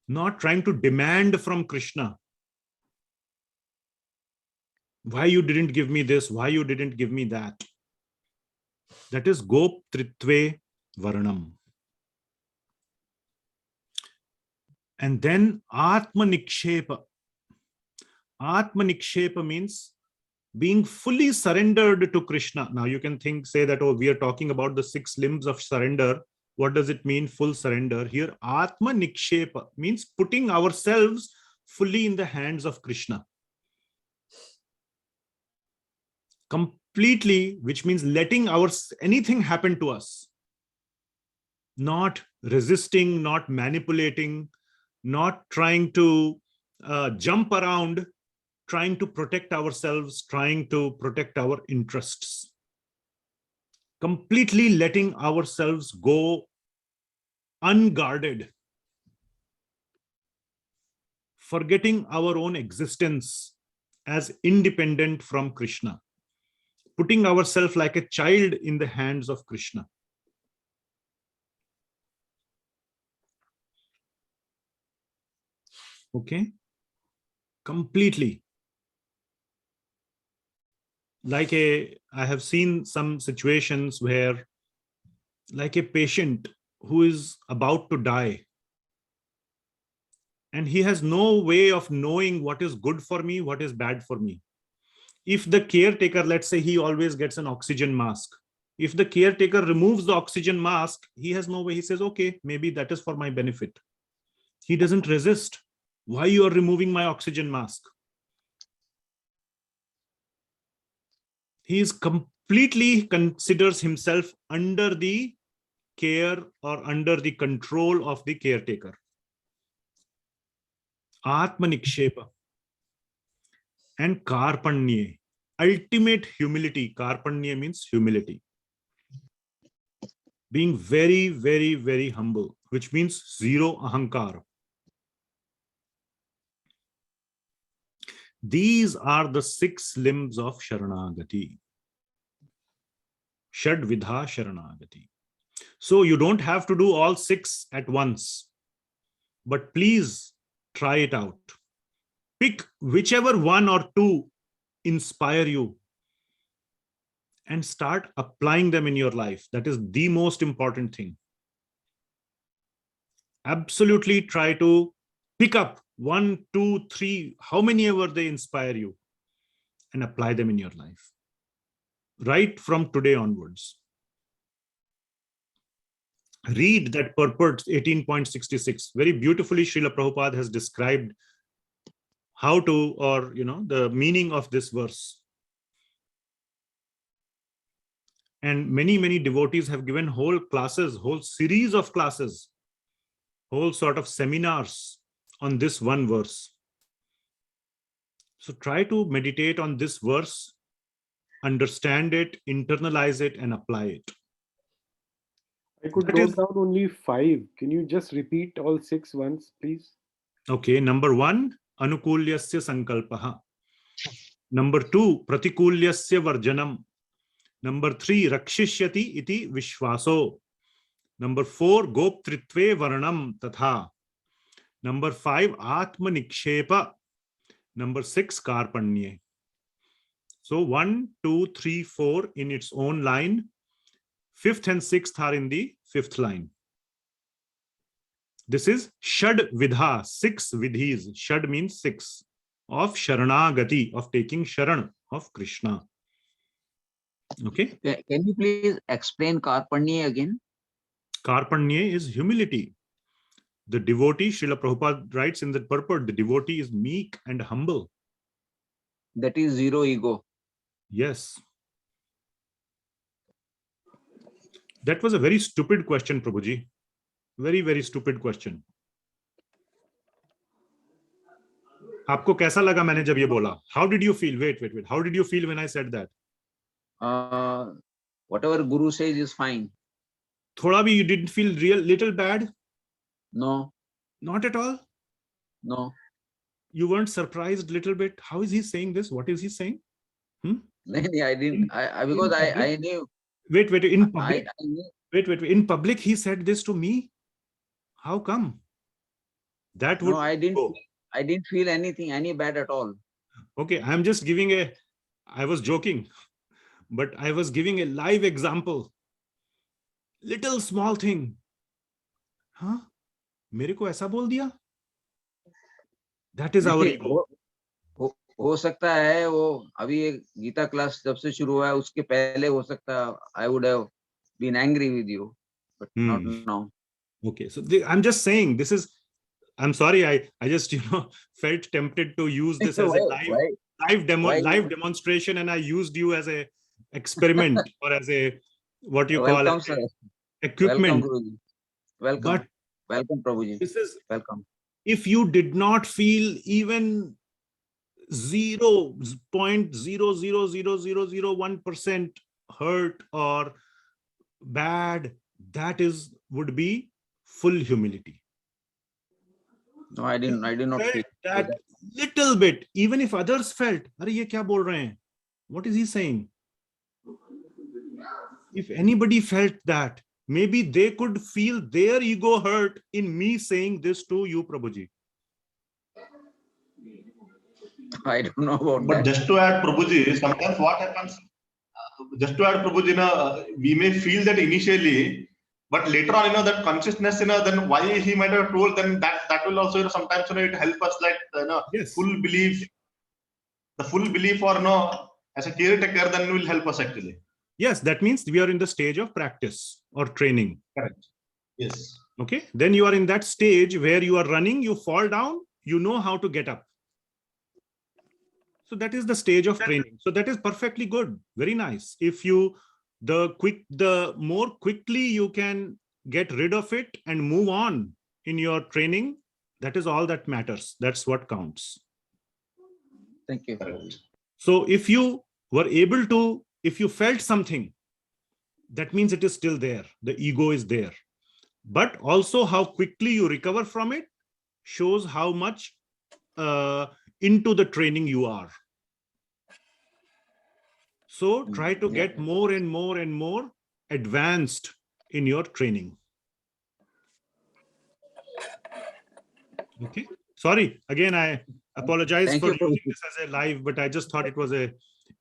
Not trying to demand from Krishna. Why you didn't give me this? Why you didn't give me that? That is Goptritve Varanam. And then Atma Nikshepa. Atma Nikshepa means being fully surrendered to Krishna. Now you can say that, oh, we are talking about the 6 limbs of surrender. What does it mean, full surrender? Here, Atma Nikshepa means putting ourselves fully in the hands of Krishna. Completely, which means letting anything happen to us. Not resisting, not manipulating, not trying to jump around, trying to protect ourselves, trying to protect our interests. Completely letting ourselves go unguarded. Forgetting our own existence as independent from Krishna. Putting ourselves like a child in the hands of Krishna. Okay? Completely. I have seen some situations where, like a patient who is about to die, and he has no way of knowing what is good for me, what is bad for me. If the caretaker, let's say he always gets an oxygen mask. If the caretaker removes the oxygen mask, he has no way. He says, okay, maybe that is for my benefit. He doesn't resist. Why you are removing my oxygen mask? He is completely considers himself under the care or under the control of the caretaker. Atmanikshepa and karpanye, ultimate humility. Karpanye means humility. Being very, very, very humble, which means zero ahankar. These are the 6 limbs of Sharanagati. Shadvidha Sharanagati. So you don't have to do all 6 at once, but please try it out. Pick whichever 1 or 2 inspire you and start applying them in your life. That is the most important thing. Absolutely try to pick up 1, 2, 3, how many ever they inspire you, and apply them in your life. Right from today onwards. Read that purport 18.66. Very beautifully, Srila Prabhupada has described how to, or the meaning of this verse. And many, many devotees have given whole classes, whole series of classes, whole sort of seminars on this one verse. So try to meditate on this verse, understand it, internalize it, and apply it. I could note down only 5. Can you just repeat all 6 once, please? Okay, number 1, anukulyasya sankalpaha. Number 2, pratikulyasya varjanam. Number 3, rakshishyati iti vishwaso. Number 4, goptritve varnam tatha. Number 5, atmanikshepa. Number 6, karpanye. So 1, 2, 3, 4 in its own line. 5th and 6th are in the 5th line. This is Shad Vidha, 6 vidhis. Shad means 6 of Sharanagati, of taking Sharan of Krishna. Okay. Can you please explain karpanye again? Karpanye is humility. The devotee, Srila Prabhupada writes in the purport, the devotee is meek and humble. That is zero ego. Yes. That was a very stupid question, Prabhuji. Very, very stupid question. आपको कैसा लगा मैंने जब ये बोला? How did you feel? Wait. How did you feel when I said that? Whatever Guru says is fine. थोड़ा भी you didn't feel little bad? No. Not at all? No. You weren't surprised little bit? How is he saying this? What is he saying? I didn't. Because I knew. Wait. In public. I knew. Wait. In public, he said this to me. How come? That would. No, I didn't feel any bad at all. Okay, I'm just giving I was joking, but I was giving a live example. Little small thing. Huh? मेरे को ऐसा बोल दिया? That is our ego. हो सकता है वो अभी ये गीता क्लास जब से शुरू हुआ है उसके पहले हो सकता है I would have been angry with you, but not now. Okay, so I'm just saying this is. I'm sorry, I just felt tempted to use this as a live demonstration, and I used you as a experiment or as a what you call it, equipment. Welcome, welcome, Prabhuji. This is welcome. If you did not feel even 0.0000001% hurt or bad, that would be full humility. No, I did not feel that little bit. Even if others felt, "Arey, ye kya bol rahe hain? What is he saying?" If anybody felt that, maybe they could feel their ego hurt in me saying this to you, Prabhuji. I don't know about but that. Just to add, Prabhuji, sometimes what happens, we may feel that initially, but later on, that consciousness, then why he might have told, then that will also, sometimes, it help us, like, Yes. full belief, the full belief, or as a caretaker, then will help us actually. Yes, that means we are in the stage of practice or training. Correct. Yes. Okay. Then you are in that stage where you are running, you fall down, you know how to get up. So that is the stage of training. So that is perfectly good. Very nice. If you, the more quickly you can get rid of it and move on in your training. That is all that matters. That's what counts. Thank you. So if you were able to, if you felt something, that means it is still there. The ego is there. But also how quickly you recover from it shows how much into the training you are. So try to get more and more and more advanced in your training. Okay. Sorry, again, I apologize for using this as a live, but I just thought it was a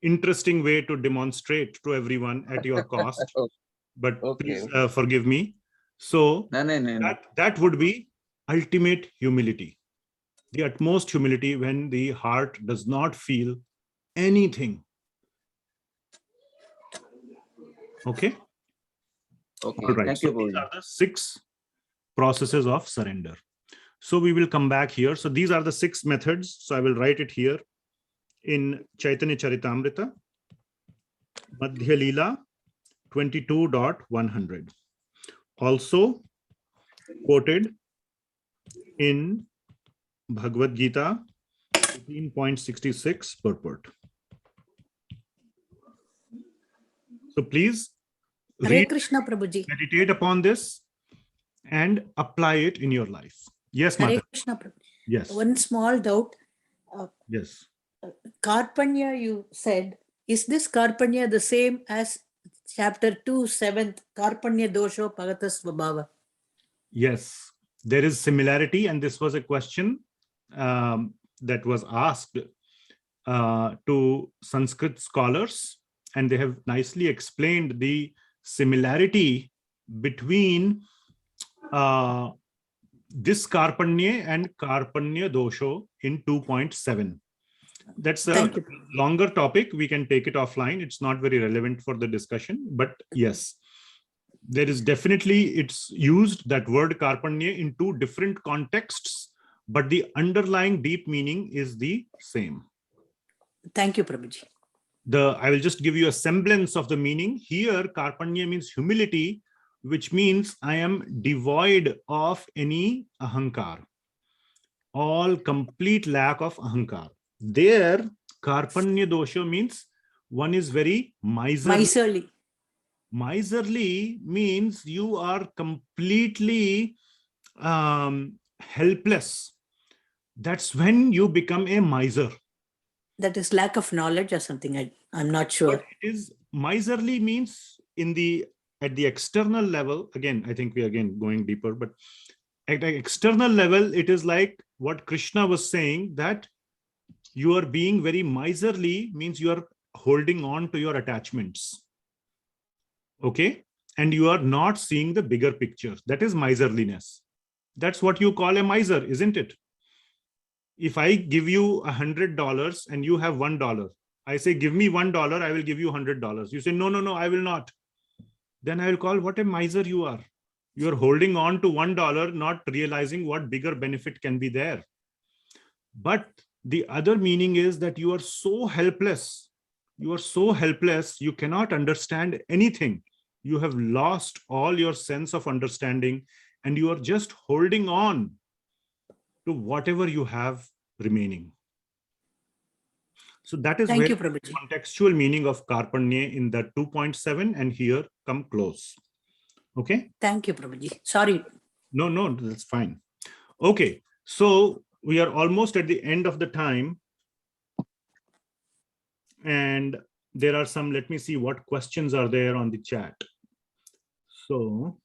interesting way to demonstrate to everyone at your cost. But please forgive me. So that would be ultimate humility, the utmost humility when the heart does not feel anything. Okay. Okay. All right. Thank So you, these are the 6 processes of surrender. So we will come back here. So these are the 6 methods. So I will write it here in Chaitanya Charitamrita, Madhya Lila 22.100. Also quoted in Bhagavad Gita 18.66 purport. So please Hare Krishna, Prabhuji. meditate upon this and apply it in your life. Yes, Hare Mother. Krishna, Prabhuji. Yes. One small doubt. Yes. Karpanya, you said, is this karpanya the same as chapter 2, 7th, karpanya dosha pagatas svabhava? Yes, there is similarity, and this was a question that was asked to Sanskrit scholars, and they have nicely explained the similarity between this karpanye and karpanya dosha in 2.7. That's a longer topic. We can take it offline. It's not very relevant for the discussion, but yes, there is definitely, it's used, that word karpanya, in 2 different contexts, but the underlying deep meaning is the same. Thank you, Prabhuji. I will just give you a semblance of the meaning. Here, karpanya means humility, which means I am devoid of any ahankar, all complete lack of ahankar. There, karpanya dosha means one is very miserly. Miserly means you are completely helpless. That's when you become a miser. That is lack of knowledge or something. I'm not sure. But it is miserly means at the external level. Again, I think we are going deeper, but at the external level, it is like what Krishna was saying, that you are being very miserly means you are holding on to your attachments. Okay. And you are not seeing the bigger picture. That is miserliness. That's what you call a miser, isn't it? If I give you $100 and you have $1, I say, give me $1, I will give you $100. You say, no, I will not. Then I will call, what a miser you are. You are holding on to $1, not realizing what bigger benefit can be there. But the other meaning is that you are so helpless. You are so helpless, you cannot understand anything. You have lost all your sense of understanding, and you are just holding on to whatever you have remaining. So that is where the contextual meaning of karpanye in the 2.7 and here come close. Okay. Thank you, Prabhuji. Sorry. No, that's fine. Okay. So we are almost at the end of the time. And there are some, let me see what questions are there on the chat. So,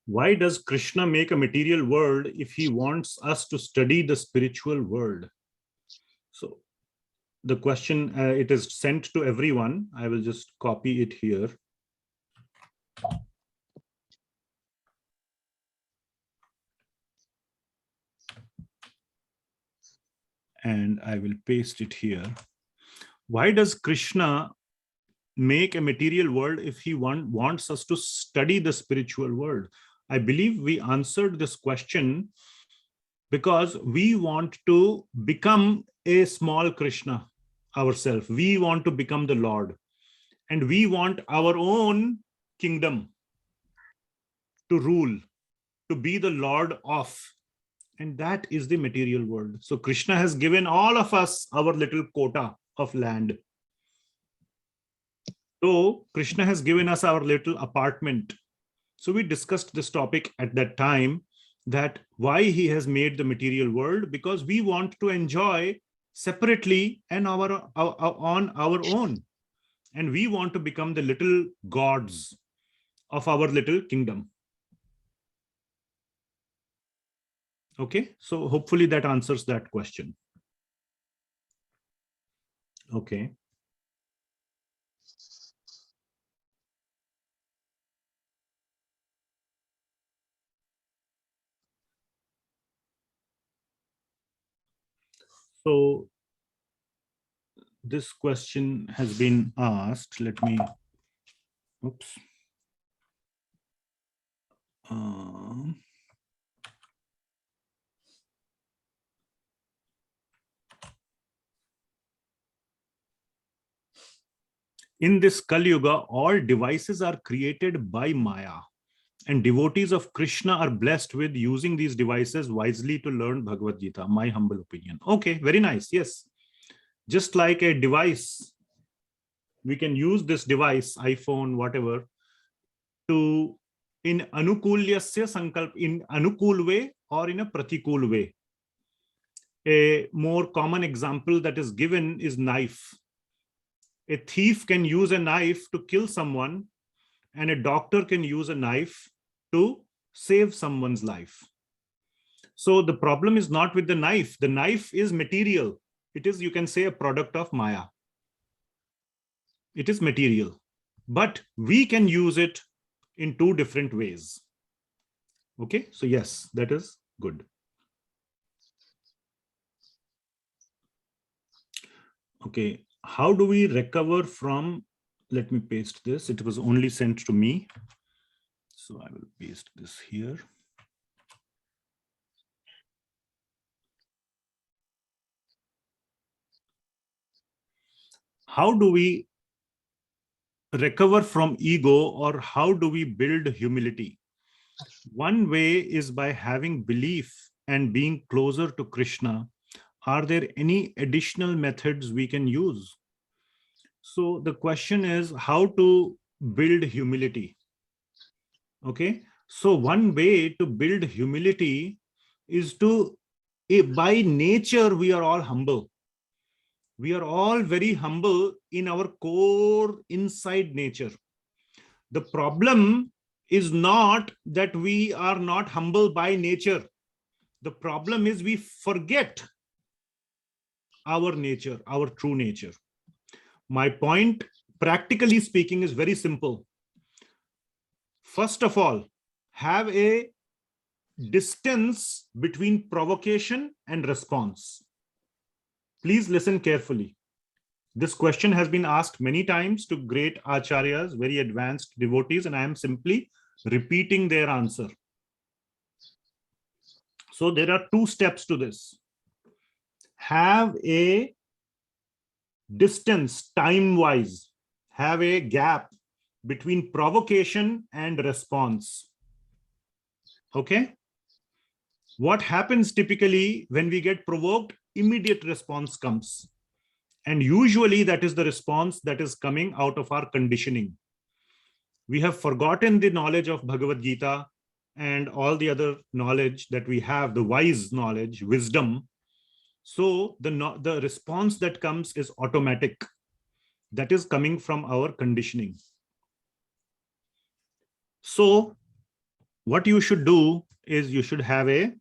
why does Krishna make a material world if he wants us to study the spiritual world? So the question, it is sent to everyone. I will just copy it here. And I will paste it here. Why does Krishna make a material world if he wants us to study the spiritual world? I believe we answered this question because we want to become a small Krishna. ourselves. We want to become the Lord, and we want our own kingdom to rule, to be the Lord of, and that is the material world. So Krishna has given all of us our little quota of land. So Krishna has given us our little apartment. So we discussed this topic at that time, that why he has made the material world, because we want to enjoy separately and on our own, and we want to become the little gods of our little kingdom. Okay, so hopefully that answers that question. Okay. So this question has been asked. Let me, oops. In this Kaliyuga, all devices are created by Maya, and devotees of Krishna are blessed with using these devices wisely to learn Bhagavad Gita. My humble opinion. Okay, very nice. Yes. Just like a device, we can use this device, iPhone, whatever, to in anukulyasya sankalp, in anukul way or in a pratikul way. A more common example that is given is knife. A thief can use a knife to kill someone, and a doctor can use a knife to save someone's life. So the problem is not with the knife. The knife is material. It is, you can say, a product of Maya. It is material, but we can use it in two different ways. Okay, so yes, that is good. Okay, how do we recover from, let me paste this. It was only sent to me. So I will paste this here. How do we recover from ego, or how do we build humility? One way is by having belief and being closer to Krishna. Are there any additional methods we can use? So the question is how to build humility. Okay, so one way to build humility is to, by nature, we are all humble. We are all very humble in our core inside nature. The problem is not that we are not humble by nature. The problem is we forget our nature, our true nature. My point, practically speaking, is very simple. First of all, have a distance between provocation and response. Please listen carefully. This question has been asked many times to great acharyas, very advanced devotees, and I am simply repeating their answer. So there are two steps to this. Have a distance, time-wise, have a gap between provocation and response. Okay? What happens typically when we get provoked? Immediate response comes. And usually that is the response that is coming out of our conditioning. We have forgotten the knowledge of Bhagavad Gita and all the other knowledge that we have, the wise knowledge, wisdom. So the response that comes is automatic. That is coming from our conditioning. So what you should do is you should have a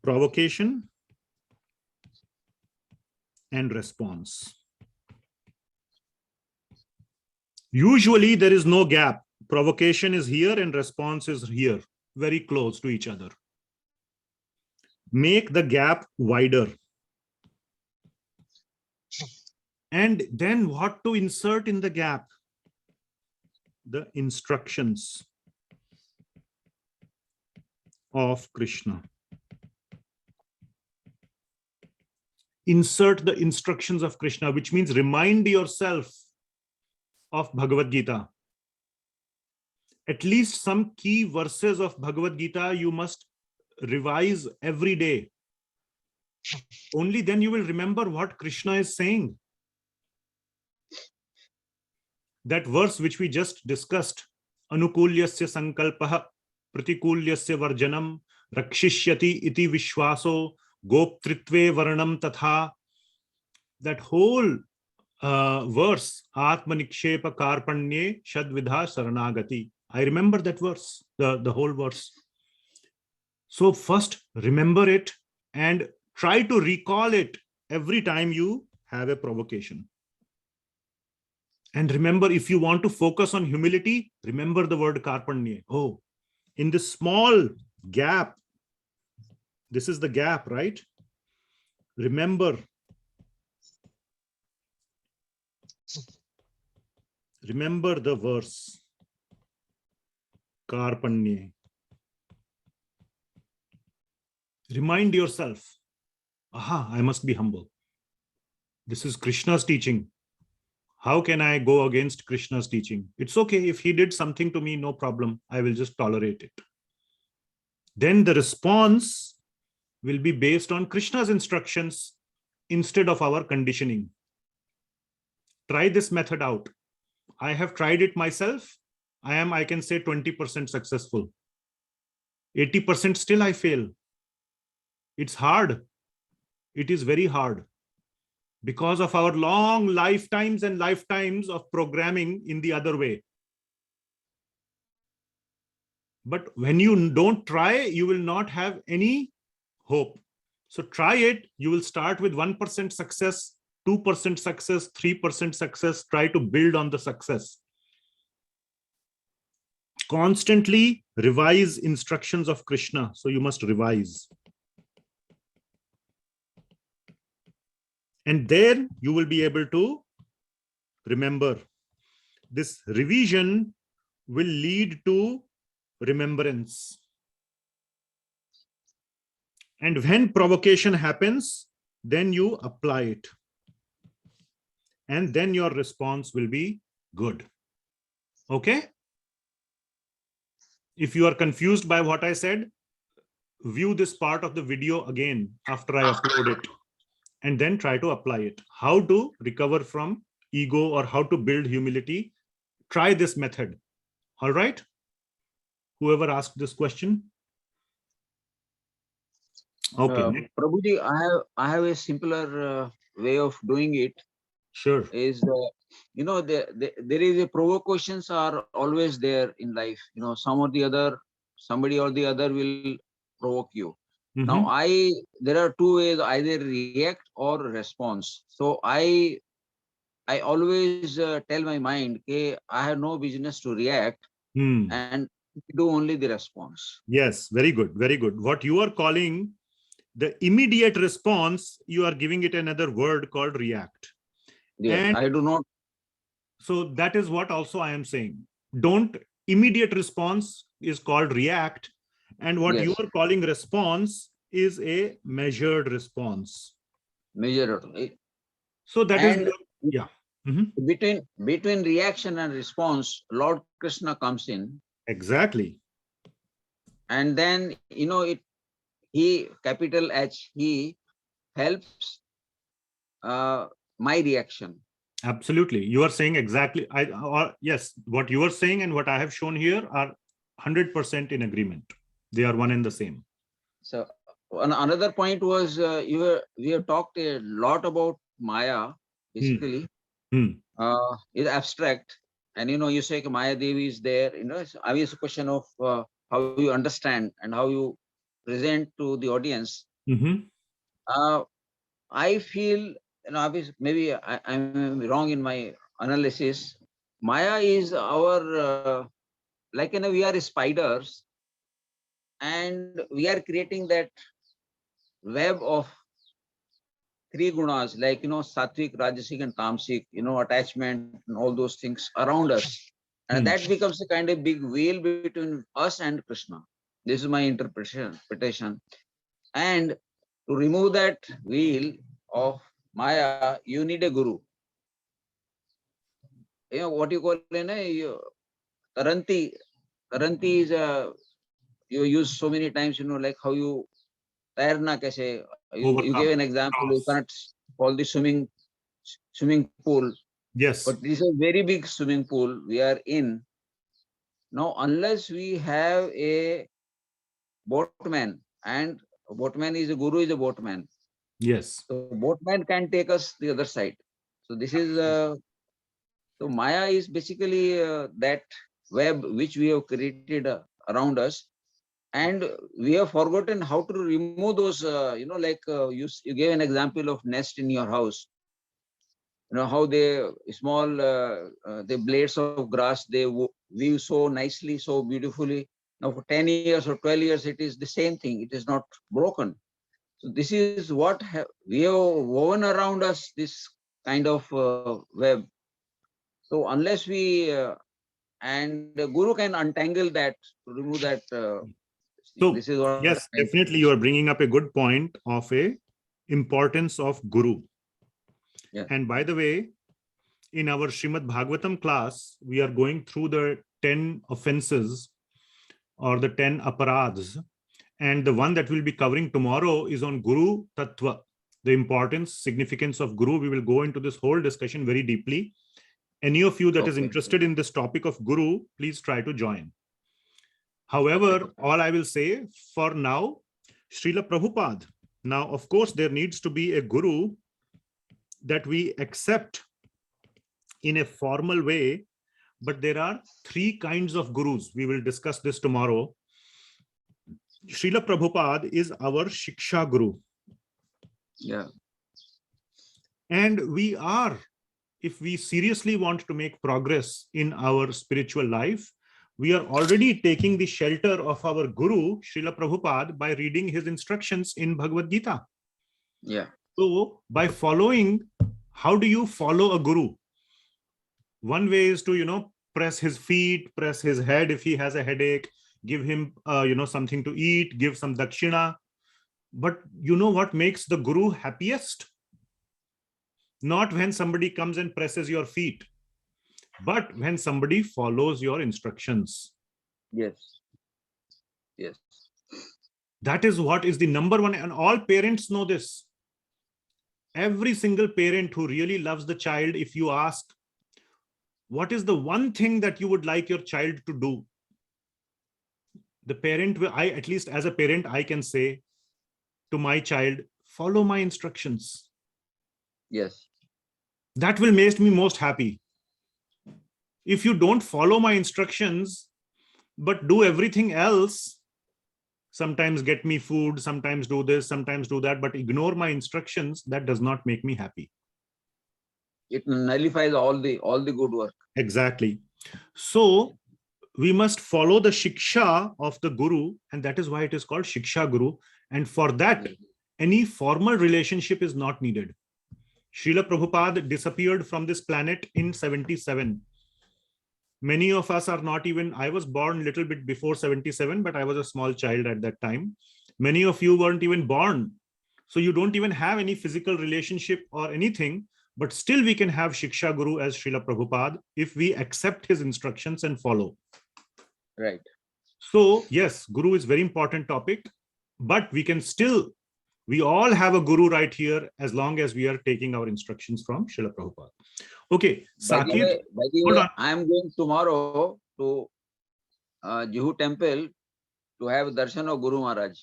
provocation and response. Usually there is no gap. Provocation is here and response is here, very close to each other. Make the gap wider. And then what to insert in the gap? The instructions of Krishna. insert the instructions of Krishna, which means remind yourself of Bhagavad Gita. At least some key verses of Bhagavad Gita you must revise every day. Only then you will remember what Krishna is saying. That verse which we just discussed, Anukulyasya sankalpaha pratikulyasya varjanam rakshishyati iti vishwaso goptritve varnam tatha. That whole verse, Atmanikshepa karpanye shadvidha saranagati. I remember that verse, the whole verse. So first remember it and try to recall it every time you have a provocation. And remember, if you want to focus on humility, remember the word karpanye. Oh, in this small gap, this is the gap, right? Remember the verse, karpanye. Remind yourself, aha, I must be humble. This is Krishna's teaching. How can I go against Krishna's teaching? It's okay. If he did something to me, no problem. I will just tolerate it. Then the response will be based on Krishna's instructions instead of our conditioning. Try this method out. I have tried it myself. I can say 20% successful. 80% still I fail. It's hard. It is very hard because of our long lifetimes and lifetimes of programming in the other way. But when you don't try, you will not have any hope. So try it. You will start with 1% success, 2% success, 3% success. Try to build on the success. Constantly revise instructions of Krishna. So you must revise. And there you will be able to remember. This revision will lead to remembrance. And when provocation happens, then you apply it. And then your response will be good. Okay? If you are confused by what I said, view this part of the video again after I upload it. And then try to apply it. How to recover from ego or how to build humility. Try this method. All right? Whoever asked this question. Okay. Prabhuji, I have a simpler way of doing it. Sure. Is there is a provocations are always there in life. Somebody or the other will provoke you. Mm-hmm. Now there are two ways, either react or response. So I always tell my mind, okay, I have no business to react and do only the response. Yes, very good, very good. What you are calling the immediate response, you are giving it another word called react. Yes, and I do not. So that is what also I am saying. Don't immediate response is called react. And what you are calling response is a measured response. Measured. So that is, yeah. Between reaction and response, Lord Krishna comes in. Exactly. And then, he, capital H, he helps my reaction. Absolutely. You are saying exactly. Yes, what you are saying and what I have shown here are 100% in agreement. They are one and the same. So another point was we have talked a lot about Maya, basically. Is abstract. And you say Maya Devi is there. It's obvious a question of how you understand and how you present to the audience. I feel, maybe I'm wrong in my analysis. Maya is our, we are spiders and we are creating that web of three gunas, like, sattvic, rajasic and tamasic, attachment and all those things around us. And that becomes a kind of big veil between us and Krishna. This is my interpretation. And to remove that veil of Maya, you need a guru. You know what you call Taranti. Taranti is you use so many times, like how you tairna kaise. You gave an example, you cannot call the swimming pool. Yes. But this is a very big swimming pool we are in. Now, unless we have a boatman, and a boatman is a guru, is a boatman. Yes. So boatman can take us the other side. So this is so Maya is basically that web which we have created around us, and we have forgotten how to remove those. Like you gave an example of nest in your house. How they small the blades of grass they weave so nicely, so beautifully. Now for 10 years or 12 years, it is the same thing. It is not broken. So this is what we have woven around us, this kind of web. So unless we and the guru can untangle that, to remove that. So this is what yes, definitely you are bringing up a good point of a importance of guru. Yeah. And by the way, in our Srimad Bhagavatam class, we are going through the 10 offenses or the 10 aparadhs. And the one that we'll be covering tomorrow is on Guru Tattva, the importance, significance of Guru. We will go into this whole discussion very deeply. Any of you that is interested in this topic of Guru, please try to join. However, all I will say for now, Srila Prabhupada. Now, of course, there needs to be a Guru that we accept in a formal way, but there are 3 kinds of gurus. We will discuss this tomorrow. Srila Prabhupada is our shiksha guru. Yeah. And we are, if we seriously want to make progress in our spiritual life, we are already taking the shelter of our guru, Srila Prabhupada, by reading his instructions in Bhagavad Gita. Yeah. So by following, how do you follow a guru? One way is to, press his feet, press his head if he has a headache, give him, something to eat, give some dakshina. But you know what makes the guru happiest? Not when somebody comes and presses your feet, but when somebody follows your instructions. Yes. Yes. That is what is the number one, and all parents know this. Every single parent who really loves the child, if you ask, what is the one thing that you would like your child to do? The parent, at least as a parent, I can say to my child, follow my instructions. Yes. That will make me most happy. If you don't follow my instructions, but do everything else, sometimes get me food, sometimes do this, sometimes do that, but ignore my instructions, that does not make me happy. It nullifies all the good work. Exactly. So we must follow the shiksha of the guru, and that is why it is called shiksha guru. And for that, any formal relationship is not needed. Srila Prabhupada disappeared from this planet in 77. Many of us are not even, I was born a little bit before 77, but I was a small child at that time. Many of you weren't even born. So you don't even have any physical relationship or anything, but still we can have shiksha guru as Srila Prabhupada if we accept his instructions and follow. Right. So yes, guru is very important topic, but we all have a guru right here as long as we are taking our instructions from Srila Prabhupada. Okay, Saket. By the way, I am going tomorrow to Juhu temple to have darshan of Guru Maharaj.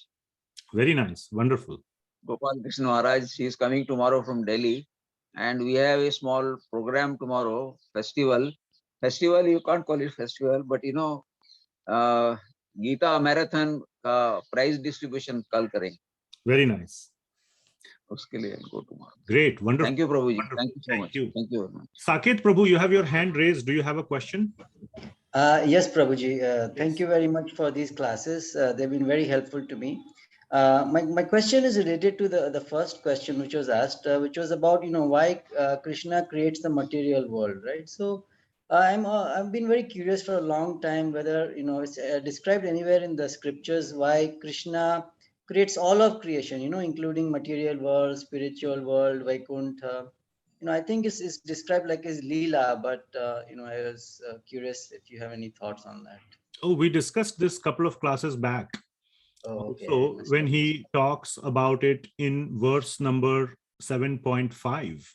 Very nice, wonderful. Gopal Krishna Maharaj, he is coming tomorrow from Delhi, and we have a small program tomorrow, festival. Festival, you can't call it festival, but Gita Marathon prize distribution kal karenge. Very nice. Uske liye I'll go tomorrow. Great, wonderful. Thank you, Prabhuji. Wonderful. Thank you so much. Thank you very much. Saket Prabhu, you have your hand raised. Do you have a question? Yes, Prabhuji. Thank you very much for these classes. They've been very helpful to me. My question is related to the first question which was asked, which was about why Krishna creates the material world, right? So I've been very curious for a long time whether it's described anywhere in the scriptures why Krishna creates all of creation, including material world, spiritual world, Vaikuntha. I think it's described like as Lila, but I was curious if you have any thoughts on that. Oh, we discussed this couple of classes back. Oh, okay. So when he talks about it in verse number 7.5,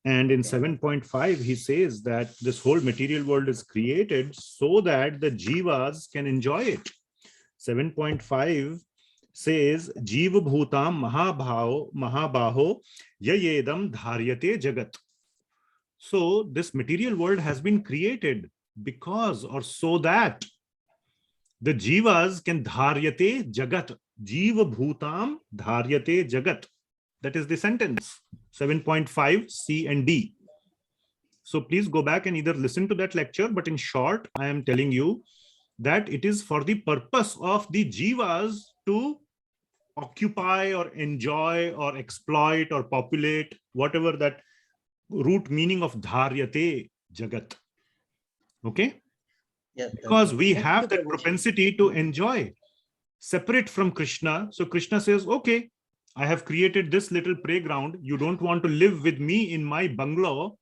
and in 7.5, he says that this whole material world is created so that the jivas can enjoy it. 7.5 says, Jiva bhutam mahabaho yayedam dharyate jagat. So this material world has been created because or so that the jivas can dharyate jagat. Jiva bhutam dharyate jagat. That is the sentence. 7.5 C and D. So please go back and either listen to that lecture, but in short, I am telling you that it is for the purpose of the jivas to occupy or enjoy or exploit or populate, whatever that root meaning of dharyate jagat. Okay? Yeah, because we have that propensity to enjoy separate from Krishna. So Krishna says, okay, I have created this little playground. You don't want to live with me in my bungalow.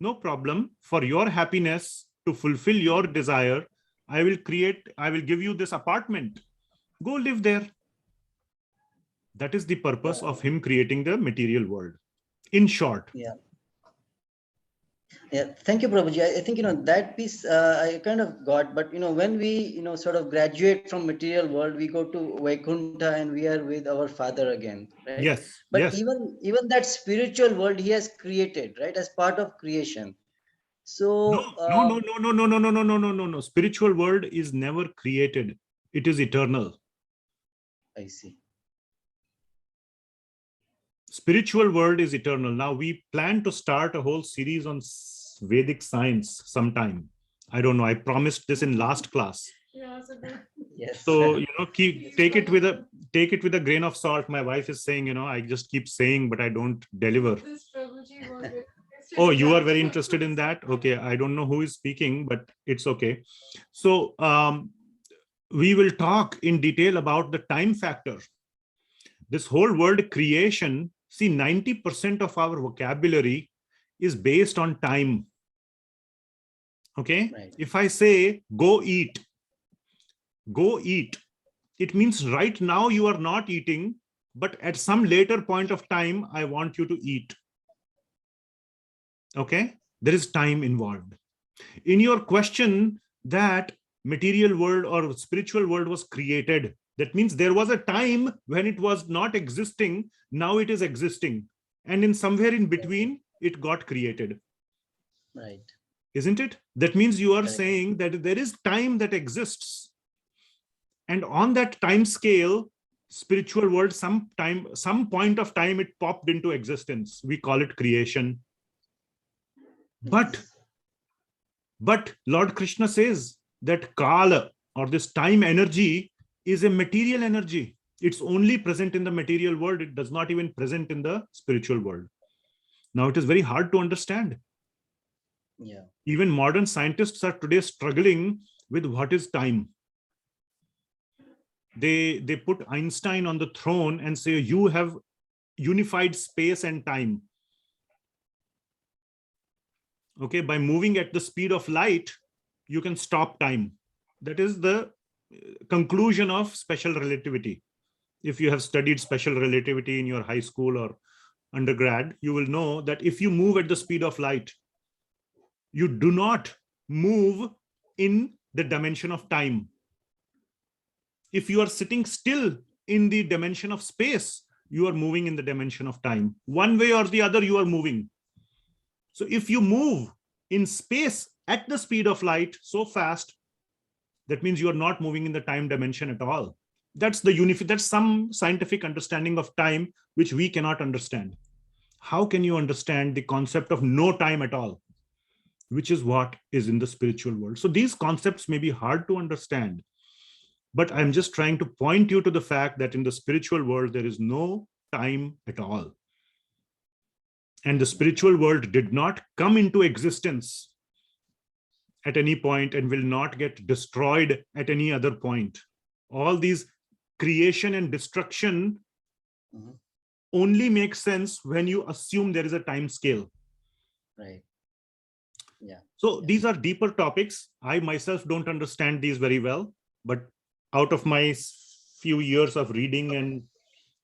No problem. For your happiness, to fulfill your desire, I will give you this apartment. Go live there. That is the purpose of him creating the material world. In short. Yeah. Yeah, thank you, Prabhuji. I think, that piece I kind of got, but, when we, sort of graduate from material world, we go to Vaikuntha and we are with our Father again, right? Yes. But yes. even that spiritual world he has created, right, as part of creation. So No. Spiritual world is never created. It is eternal. I see. Spiritual world is eternal. Now we plan to start a whole series on Vedic science sometime. I don't know. I promised this in last class. Yeah, so good. Yes. So take it with a grain of salt. My wife is saying, I just keep saying, but I don't deliver. This Prabhuji was interested Oh, in you that. are very interested in that? Okay, I don't know who is speaking, but it's okay. So we will talk in detail about the time factor. This whole world creation, see, 90% of our vocabulary is based on time. Okay? Right. If I say, go eat, it means right now you are not eating, but at some later point of time, I want you to eat. Okay? There is time involved. In your question that material world or spiritual world was created, that means there was a time when it was not existing, now it is existing. And in somewhere in between, it got created. Right. Isn't it? That means you are Correct. saying that there is time that exists. And on that time scale, spiritual world, some point of time, it popped into existence. We call it creation. But Lord Krishna says that Kala, or this time energy, is a material energy. It's only present in the material world. It does not even present in the spiritual world. Now it is very hard to understand. Yeah. Even modern scientists are today struggling with what is time. They put Einstein on the throne and say, you have unified space and time. Okay, by moving at the speed of light, you can stop time. That is the conclusion of special relativity. If you have studied special relativity in your high school or undergrad, you will know that if you move at the speed of light, you do not move in the dimension of time. If you are sitting still in the dimension of space, you are moving in the dimension of time. One way or the other, you are moving. So if you move in space at the speed of light so fast, that means you are not moving in the time dimension at all. That's that's some scientific understanding of time, which we cannot understand. How can you understand the concept of no time at all, which is what is in the spiritual world? So these concepts may be hard to understand, but I'm just trying to point you to the fact that in the spiritual world, there is no time at all. And the spiritual world did not come into existence at any point and will not get destroyed at any other point. All these creation and destruction Mhm. only makes sense when you assume there is a time scale. Right. So Yeah. these are deeper topics. I myself don't understand these very well, but out of my few years of reading and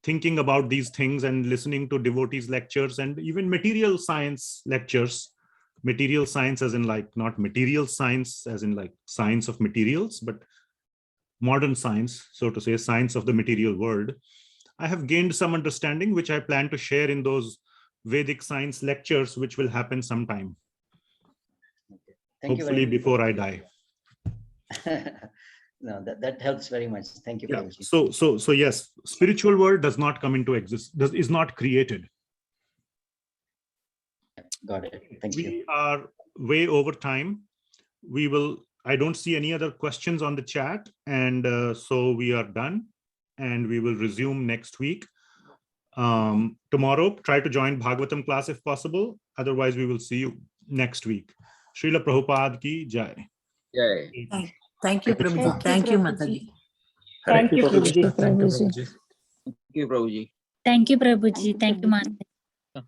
thinking about these things and listening to devotees lectures and even material science lectures, material science as in like not material science as in like science of materials, but modern science, so to say, science of the material world, I have gained some understanding, which I plan to share in those Vedic science lectures, which will happen sometime. Thank you Hopefully very much. before I die. No, that helps very much. Thank you, Yeah. Prabhuji. So yes, spiritual world does not come into existence, is not created. Got it. Thank you. We are way over time. I don't see any other questions on the chat. And so we are done and we will resume next week. Tomorrow, try to join Bhagavatam class if possible. Otherwise, we will see you next week. Srila Prabhupada ki jai. Jai. Thank you, Prabhuji. Thank you, Mataji. Thank you, Prabhuji. Prabhuji. Thank you, Prabhuji. Thank you, Prabhuji. Thank you, Mataji.